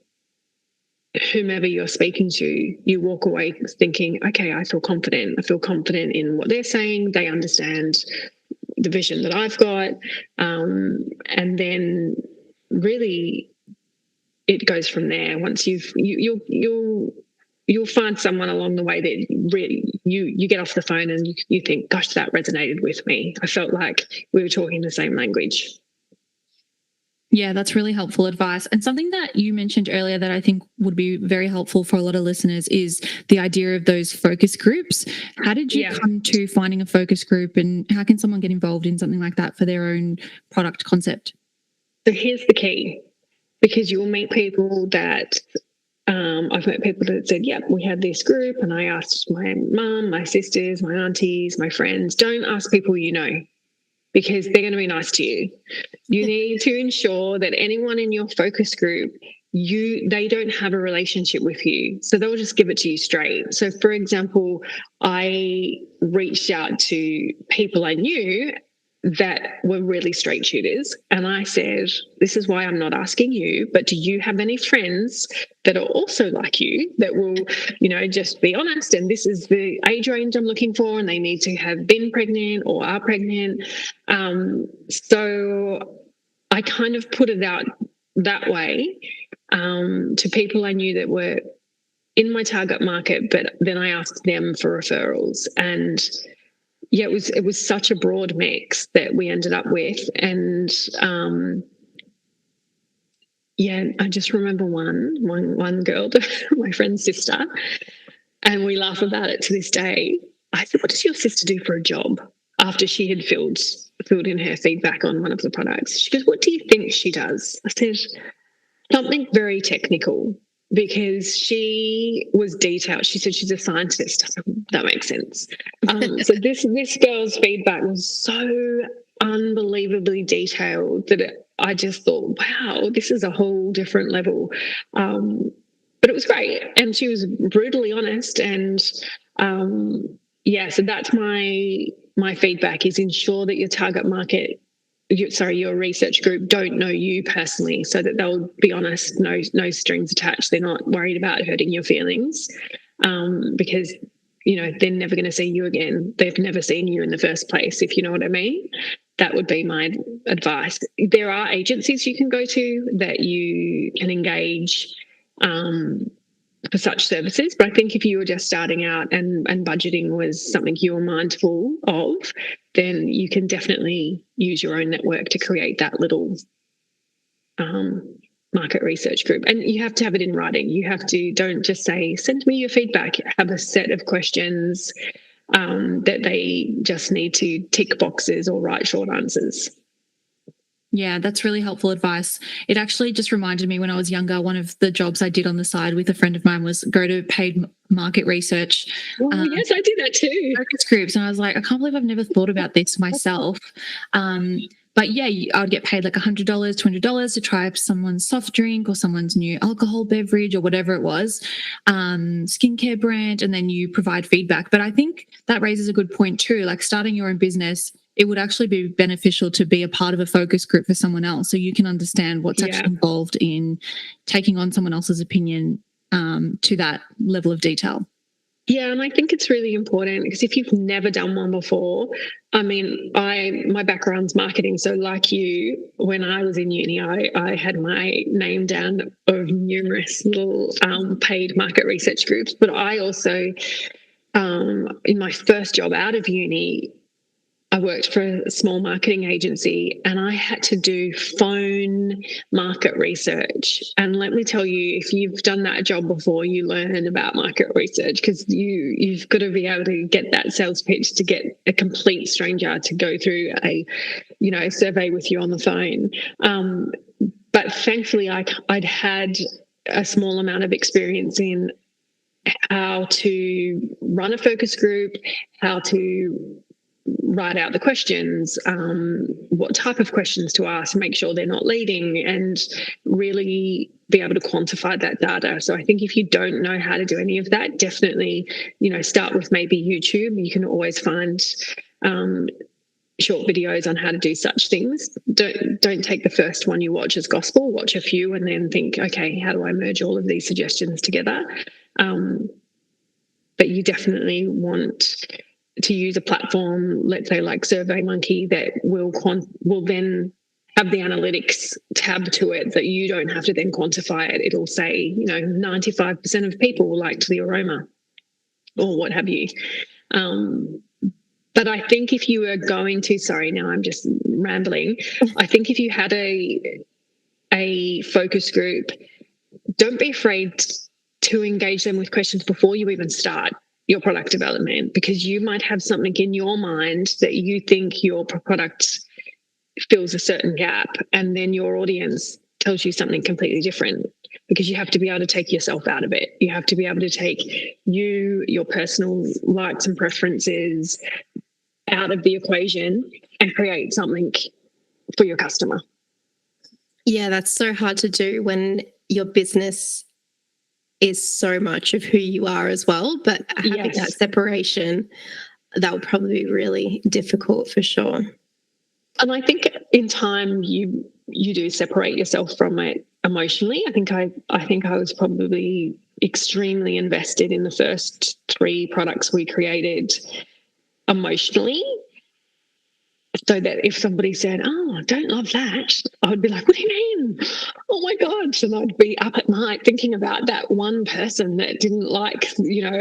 whomever you're speaking to, you walk away thinking, okay, I feel confident in what they're saying. They understand the vision that I've got. And then really it goes from there. Once you'll find someone along the way that really you get off the phone and you think, gosh, that resonated with me. I felt like we were talking the same language. Yeah, that's really helpful advice. And something that you mentioned earlier that I think would be very helpful for a lot of listeners is the idea of those focus groups. How did you come to finding a focus group, and how can someone get involved in something like that for their own product concept? So here's the key, because you'll meet people that I've met people that said, yeah, we had this group, and I asked my mum, my sisters, my aunties, my friends. Don't ask people you know, because they're going to be nice to you. You need to ensure that anyone in your focus group, they don't have a relationship with you. So they'll just give it to you straight. So for example, I reached out to people I knew that were really straight shooters. And I said, this is why I'm not asking you, but do you have any friends that are also like you that will, just be honest, and this is the age range I'm looking for, and they need to have been pregnant or are pregnant. So I kind of put it out that way to people I knew that were in my target market, but then I asked them for referrals. And yeah, it was such a broad mix that we ended up with. And I just remember one girl, my friend's sister, and we laugh about it to this day. I said, what does your sister do for a job? After she had filled in her feedback on one of the products. She goes, what do you think she does? I said, something very technical, because she was detailed. She said she's a scientist. I said, that makes sense. So this girl's feedback was so unbelievably detailed that I just thought, wow, this is a whole different level. But it was great, and she was brutally honest. And so that's my feedback, is ensure that your target market, your research group, don't know you personally, so that they'll be honest, no strings attached. They're not worried about hurting your feelings, because they're never going to see you again. They've never seen you in the first place, if you know what I mean. That would be my advice. There are agencies you can go to that you can engage for such services, but I think if you were just starting out and budgeting was something you were mindful of, then you can definitely use your own network to create that little market research group. And you have to have it in writing. Don't just say, send me your feedback. Have a set of questions that they just need to tick boxes or write short answers. Yeah, that's really helpful advice. It actually just reminded me, when I was younger, one of the jobs I did on the side with a friend of mine was go to paid market research. Well, yes, I did that too. Focus groups. And I was like, I can't believe I've never thought about this myself. But yeah, I would get paid like $100, $200 to try someone's soft drink or someone's new alcohol beverage or whatever it was, skincare brand, and then you provide feedback. But I think that raises a good point too. Like, starting your own business, it would actually be beneficial to be a part of a focus group for someone else, so you can understand what's actually involved in taking on someone else's opinion to that level of detail. Yeah, and I think it's really important because if you've never done one before, I mean, my background's marketing, so like you, when I was in uni, I had my name down of numerous little paid market research groups, but I also in my first job out of uni, I worked for a small marketing agency and I had to do phone market research. And let me tell you, if you've done that job before, you learn about market research because you've got to be able to get that sales pitch to get a complete stranger to go through a survey with you on the phone. But thankfully, I'd had a small amount of experience in how to run a focus group, how to write out the questions, what type of questions to ask, make sure they're not leading, and really be able to quantify that data. So I think if you don't know how to do any of that, definitely, start with maybe YouTube. You can always find short videos on how to do such things. Don't take the first one you watch as gospel. Watch a few and then think, okay, how do I merge all of these suggestions together? But you definitely want to use a platform, let's say like SurveyMonkey, that will then have the analytics tab to it that you don't have to then quantify it. It'll say, 95% of people liked the aroma or what have you. But I think if you were going to, sorry, now I'm just rambling. I think if you had a focus group, don't be afraid to engage them with questions before you even start your product development, because you might have something in your mind that you think your product fills a certain gap, and then your audience tells you something completely different, because you have to be able to take yourself out of it. You have to be able to take your personal likes and preferences out of the equation and create something for your customer. Yeah, that's so hard to do when your business is so much of who you are as well. But having that separation, that would probably be really difficult for sure. And I think in time you do separate yourself from it emotionally. I think I was probably extremely invested in the first 3 products we created emotionally. So that if somebody said, "Oh, I don't love that," I would be like, "What do you mean? Oh my God." And I'd be up at night thinking about that one person that didn't like,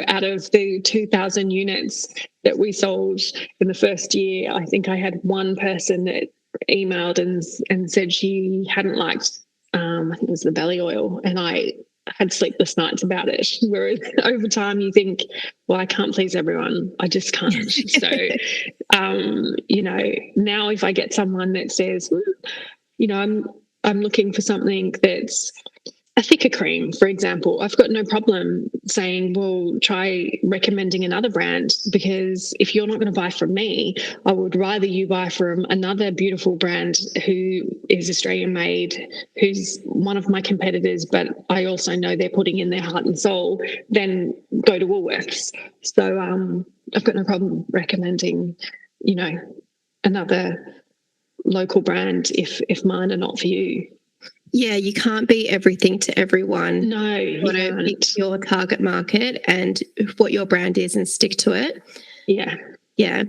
out of the 2,000 units that we sold in the first year, I think I had one person that emailed and said she hadn't liked, I think it was the belly oil. And I had sleepless nights about it. Whereas over time you think, well, I can't please everyone. I just can't. So, now if I get someone that says, I'm looking for something that's a thicker cream, for example, I've got no problem saying, well, try recommending another brand, because if you're not going to buy from me, I would rather you buy from another beautiful brand who is Australian made, who's one of my competitors, but I also know they're putting in their heart and soul, than go to Woolworths. So I've got no problem recommending, another local brand if mine are not for you. Yeah, you can't be everything to everyone. No, you want to pick your target market and what your brand is and stick to it. Yeah. Yeah.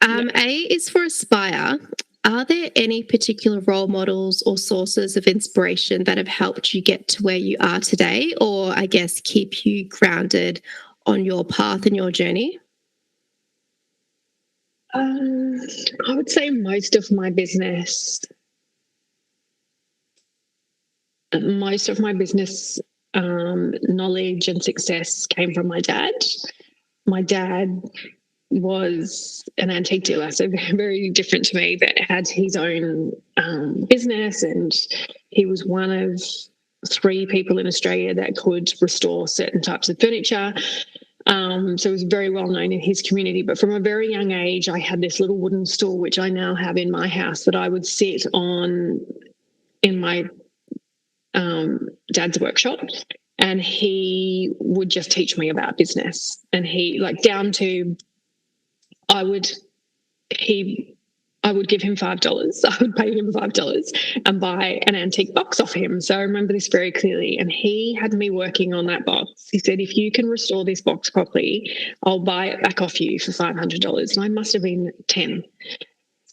A is for aspire. Are there any particular role models or sources of inspiration that have helped you get to where you are today, or I guess keep you grounded on your path and your journey? I would say most of my business knowledge and success came from my dad. My dad was an antique dealer, so very different to me, but had his own business, and he was one of 3 people in Australia that could restore certain types of furniture. So it was very well known in his community. But from a very young age, I had this little wooden stool, which I now have in my house, that I would sit on in my dad's workshop, and he would just teach me about business. And he, like, down to I I would give him $5. I would pay him $5 and buy an antique box off him. So I remember this very clearly. And he had me working on that box. He said, if you can restore this box properly, I'll buy it back off you for $500. And I must have been 10.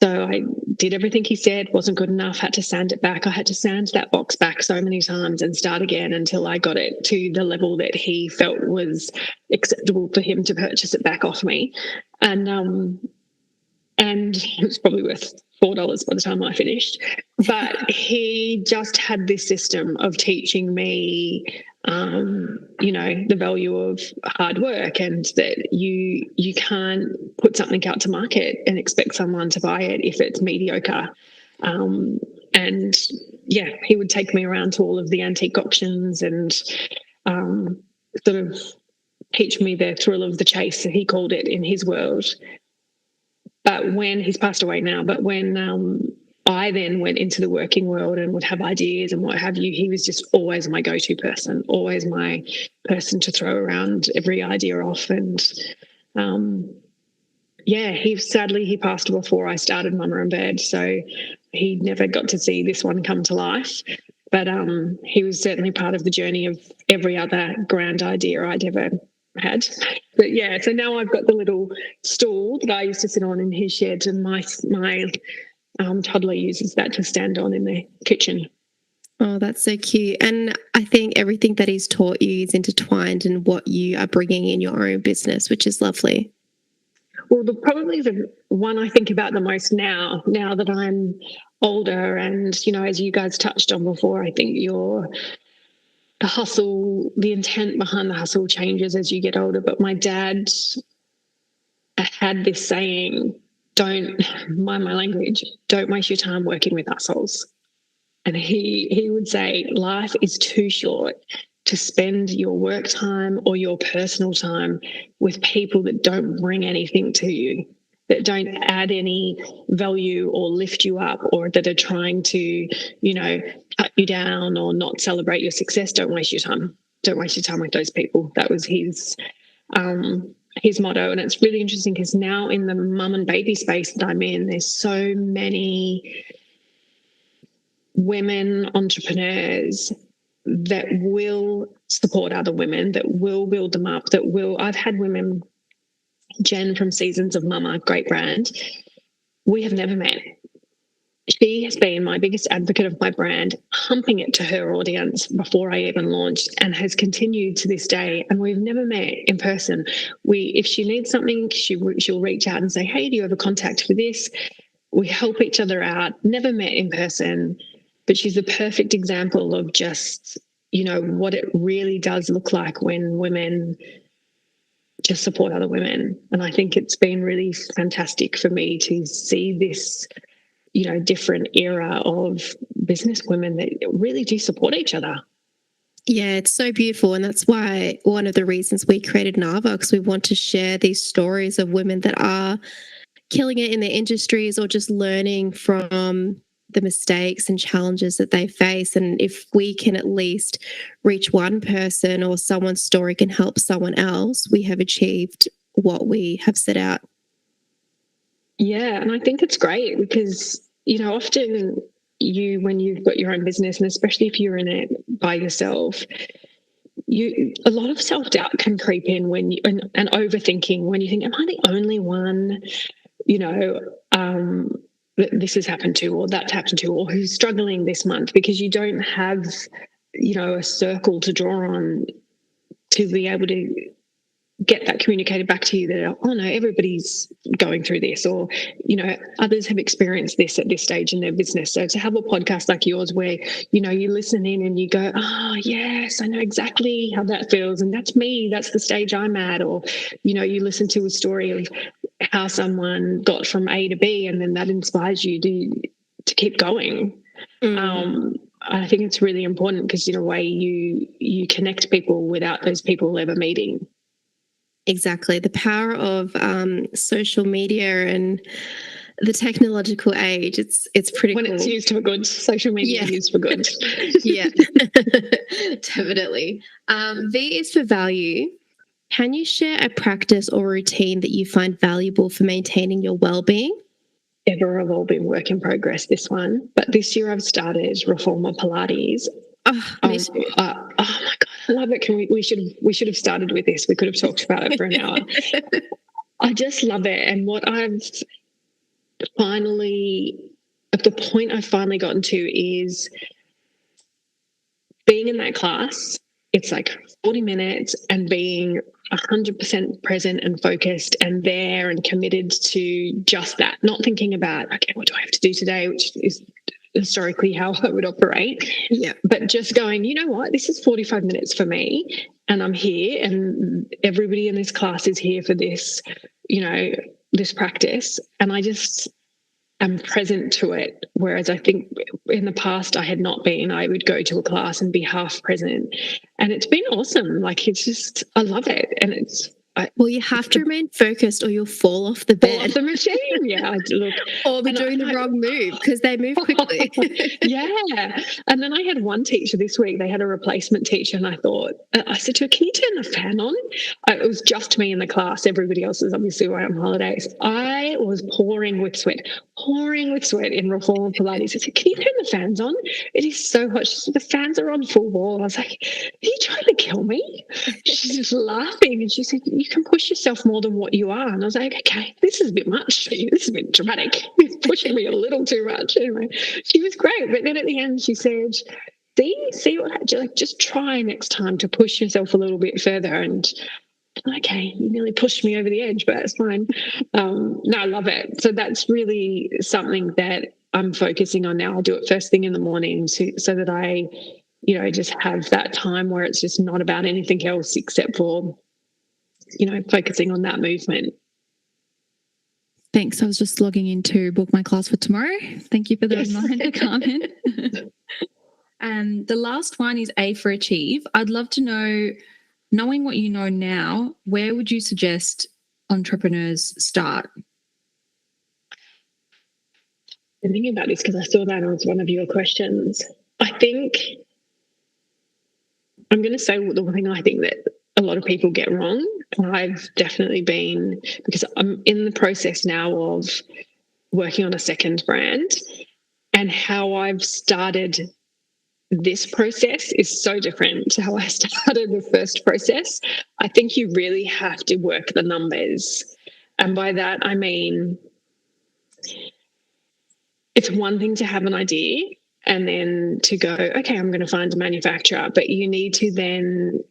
So I did everything he said, wasn't good enough, had to sand it back. I had to sand that box back so many times and start again until I got it to the level that he felt was acceptable for him to purchase it back off me. And it was probably worth $4 by the time I finished. But he just had this system of teaching me, the value of hard work, and that you can't put something out to market and expect someone to buy it if it's mediocre. And yeah, he would take me around to all of the antique auctions and sort of teach me the thrill of the chase, he called it in his world. But when he's passed away now, but when I then went into the working world and would have ideas and what have you, he was just always my go-to person, always my person to throw around every idea off. And he passed before I started Mama and Bird, so he never got to see this one come to life. But he was certainly part of the journey of every other grand idea I'd ever had. But yeah, so now I've got the little stool that I used to sit on in his shed, and my toddler uses that to stand on in the kitchen. Oh, that's so cute. And I think everything that he's taught you is intertwined in what you are bringing in your own business, which is lovely. Well, probably the one I think about the most now that I'm older, and, as you guys touched on before, I think the hustle, the intent behind the hustle changes as you get older. But my dad had this saying, don't mind my language, don't waste your time working with assholes. And he would say, life is too short to spend your work time or your personal time with people that don't bring anything to you, that don't add any value or lift you up, or that are trying to, cut you down or not celebrate your success. Don't waste your time. Don't waste your time with those people. That was his motto. And it's really interesting because now in the mum and baby space that I'm in, there's so many women entrepreneurs that will support other women, that will build them up, I've had women, Jen from Seasons of Mama, great brand, we have never met. She has been my biggest advocate of my brand, humping it to her audience before I even launched, and has continued to this day. And we've never met in person. If she needs something, she'll reach out and say, hey, do you have a contact for this? We help each other out. Never met in person, but she's the perfect example of just, what it really does look like when women just support other women. And I think it's been really fantastic for me to see this, different era of business women that really do support each other. Yeah, it's so beautiful. And that's why one of the reasons we created Nava, because we want to share these stories of women that are killing it in their industries or just learning from the mistakes and challenges that they face. And if we can at least reach one person or someone's story can help someone else, we have achieved what we have set out. Yeah, and I think it's great because, often when you've got your own business, and especially if you're in it by yourself, a lot of self-doubt can creep in and overthinking when you think, am I the only one, that this has happened to, or that's happened to, or who's struggling this month, because you don't have, a circle to draw on to be able to get that communicated back to you that, oh no, everybody's going through this, or, others have experienced this at this stage in their business. So to have a podcast like yours where, you listen in and you go, oh yes, I know exactly how that feels. And that's me, that's the stage I'm at. Or, you listen to a story of how someone got from A to B, and then that inspires you to keep going. I think it's really important because in a way you connect people without those people ever meeting. Exactly. The power of social media and the technological age, it's pretty when cool. It's used for good. Social media is used for good. Yeah, definitely. V is for value. Can you share a practice or routine that you find valuable for maintaining your well-being? ever evolving work in progress, this one. But this year I've started Reformer Pilates. Oh, me too. Oh my God, I love it. We should have started with this. We could have talked about it for an hour. I just love it. And what I've finally, at the point I've finally gotten to is being in that class. It's like 40 minutes and being 100% present and focused and there and committed to just that, not thinking about, okay, what do I have to do today, which is historically how I would operate. Yeah. But just going, you know what, this is 45 minutes for me and I'm here and everybody in this class is here for this, this practice. And I just am present to it. Whereas I think in the past I had not been. I would go to a class and be half present. And it's been awesome. Like, it's just, I love it. And well, you have to remain focused or you'll fall off the bed. Fall off the machine, yeah. Look, or be doing the wrong move because they move quickly. Yeah. And then I had one teacher this week, they had a replacement teacher, and I said to her, can you turn the fan on? It was just me in the class. Everybody else was obviously away on holidays. I was pouring with sweat in Reformer Pilates. I said, can you turn the fans on? It is so hot. She said, the fans are on full wall. I was like, are you trying to kill me? She's just laughing. And she said, you can push yourself more than what you are. And I was like, okay, this is a bit much for you. This is a bit dramatic. You're pushing me a little too much. Anyway, she was great. But then at the end, she said, see what, like, just try next time to push yourself a little bit further. And okay, you nearly pushed me over the edge, but it's fine. No, I love it. So that's really something that I'm focusing on now. I do it first thing in the morning so that I, just have that time where it's just not about anything else except for, focusing on that movement. Thanks. I was just logging in to book my class for tomorrow. Thank you for the reminder, Carmen. The last one is A for Achieve. I'd love to know, knowing what you know now, where would you suggest entrepreneurs start? I'm thinking about this because I saw that as one of your questions. I think I'm going to say the thing I think that a lot of people get wrong. I've definitely been, because I'm in the process now of working on a second brand, and how I've started this process is so different to how I started the first process. I think you really have to work the numbers. And by that, I mean, it's one thing to have an idea and then to go, okay, I'm going to find a manufacturer, but you need to then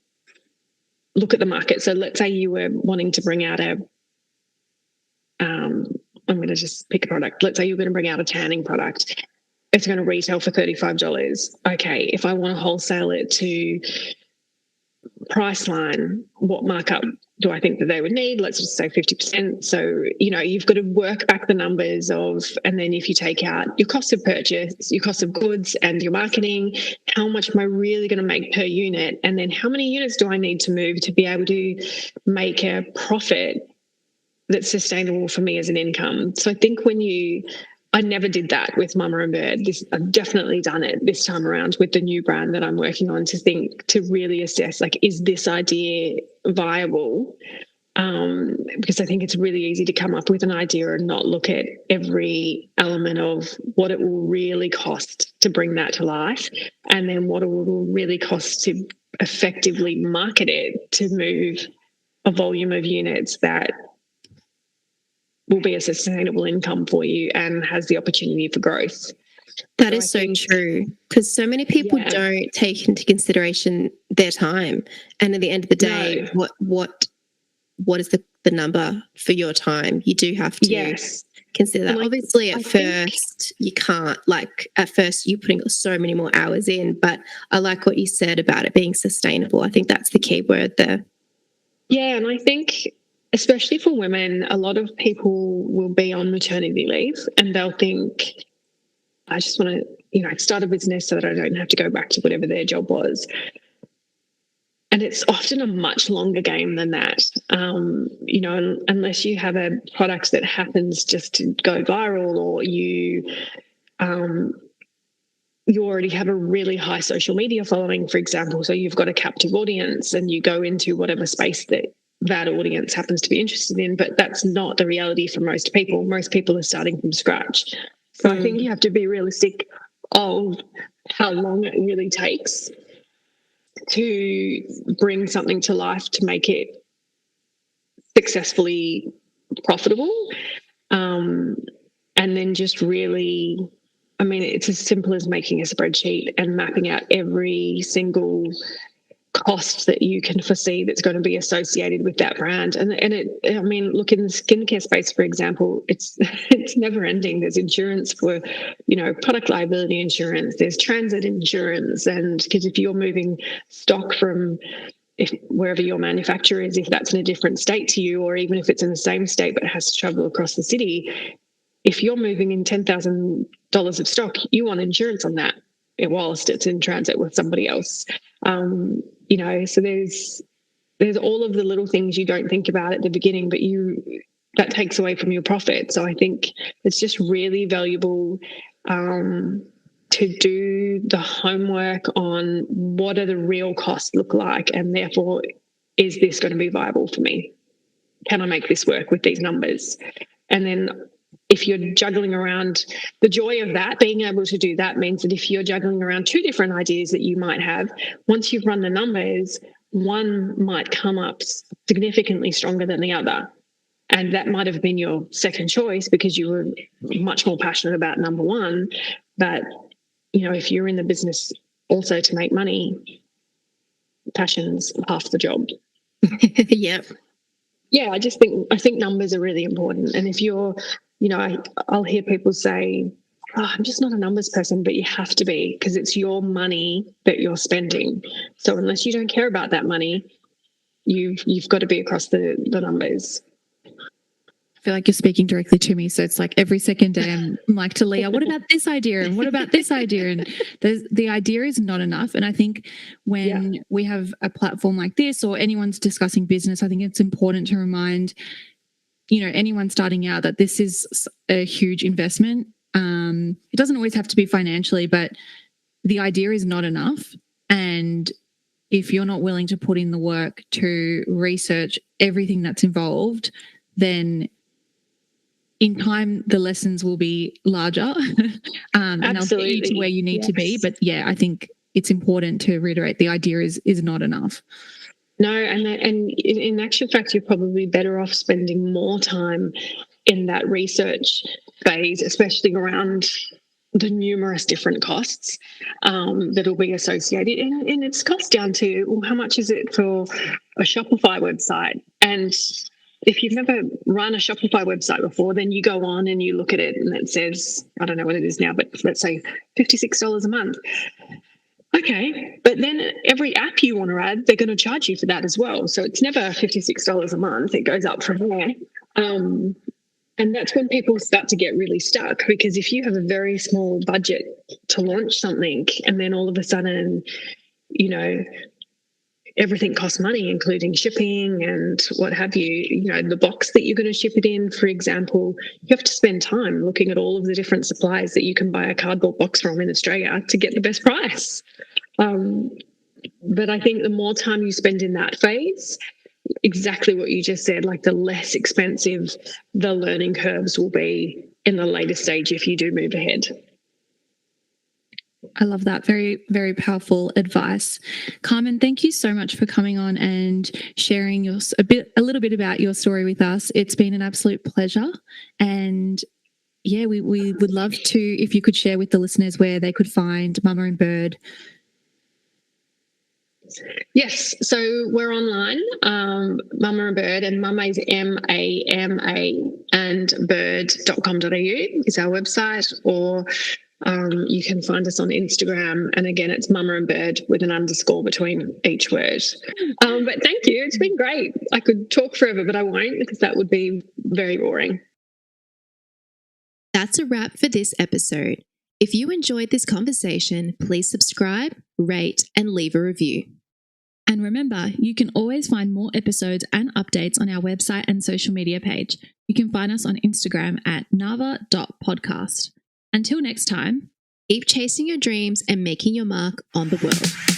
look at the market. So let's say you were wanting to bring out I'm going to just pick a product. Let's say you're going to bring out a tanning product. It's going to retail for $35. Okay, if I want to wholesale it to Priceline, what markup do I think that they would need? Let's just say 50%. So, you've got to work back the numbers and then if you take out your cost of purchase, your cost of goods and your marketing, how much am I really going to make per unit? And then how many units do I need to move to be able to make a profit that's sustainable for me as an income? So I think I never did that with Mama and Bird. I've definitely done it this time around with the new brand that I'm working on, to really assess, like, is this idea viable? Because I think it's really easy to come up with an idea and not look at every element of what it will really cost to bring that to life, and then what it will really cost to effectively market it to move a volume of units that will be a sustainable income for you and has the opportunity for growth. That is so true, because so many people don't take into consideration their time. And at the end of the day, what is the number for your time? You do have to consider that. Obviously, at first, you can't. Like, at first, you're putting so many more hours in. But I like what you said about it being sustainable. I think that's the key word there. Yeah, and I think, especially for women, a lot of people will be on maternity leave and they'll think, I just want to, start a business so that I don't have to go back to whatever their job was. And it's often a much longer game than that, unless you have a product that happens just to go viral, or you already have a really high social media following, for example, so you've got a captive audience and you go into whatever space that that audience happens to be interested in, but that's not the reality for most people. Most people are starting from scratch. So I think you have to be realistic of how long it really takes to bring something to life to make it successfully profitable. And then just really, I mean, it's as simple as making a spreadsheet and mapping out every single cost that you can foresee that's going to be associated with that brand. And I mean, look, in the skincare space, for example, it's never ending. There's insurance for, product liability insurance, there's transit insurance. And because if you're moving stock from wherever your manufacturer is, if that's in a different state to you, or even if it's in the same state but has to travel across the city, if you're moving in $10,000 of stock, you want insurance on that whilst it's in transit with somebody else. So there's all of the little things you don't think about at the beginning, but that takes away from your profit. So I think it's just really valuable to do the homework on what are the real costs look like, and therefore, is this going to be viable for me? Can I make this work with these numbers? And then if you're juggling around, the joy of that, being able to do that means that if you're juggling around two different ideas that you might have, once you've run the numbers, one might come up significantly stronger than the other. And that might have been your second choice because you were much more passionate about number one. But, if you're in the business also to make money, passion's half the job. Yep. Yeah, I think numbers are really important. And if you're, I'll hear people say, I'm just not a numbers person, but you have to be, because it's your money that you're spending. So unless you don't care about that money, you've got to be across the numbers. I feel like you're speaking directly to me. So it's like every second day I'm like to Leah, what about this idea? And what about this idea? And the idea is not enough. And I think when we have a platform like this, or anyone's discussing business, I think it's important to remind, anyone starting out that this is a huge investment. It doesn't always have to be financially, but the idea is not enough. And if you're not willing to put in the work to research everything that's involved, then in time, the lessons will be larger and they'll get you to where you need to be. But yeah, I think it's important to reiterate the idea is not enough. No, and in actual fact, you're probably better off spending more time in that research phase, especially around the numerous different costs that'll be associated. And it's cost down to, well, how much is it for a Shopify website? And if you've never run a Shopify website before, then you go on and you look at it and it says, I don't know what it is now, but let's say $56 a month. Okay, but then every app you want to add, they're going to charge you for that as well. So it's never $56 a month. It goes up from there. And that's when people start to get really stuck, because if you have a very small budget to launch something and then all of a sudden, everything costs money, including shipping and what have you, the box that you're going to ship it in, for example, you have to spend time looking at all of the different suppliers that you can buy a cardboard box from in Australia to get the best price. But I think the more time you spend in that phase, exactly what you just said, like the less expensive the learning curves will be in the later stage if you do move ahead. I love that. Very, very powerful advice. Carmen, thank you so much for coming on and sharing a little bit about your story with us. It's been an absolute pleasure. And yeah, we would love to, if you could share with the listeners where they could find Mama and Bird. Yes, so we're online, Mama and Bird, and Mama is MAMA and bird.com.au is our website, or you can find us on Instagram, and again, it's Mama and Bird with an underscore between each word. But thank you. It's been great. I could talk forever, but I won't, because that would be very boring. That's a wrap for this episode. If you enjoyed this conversation, please subscribe, rate, and leave a review. And remember, you can always find more episodes and updates on our website and social media page. You can find us on Instagram at Nava.podcast. Until next time, keep chasing your dreams and making your mark on the world.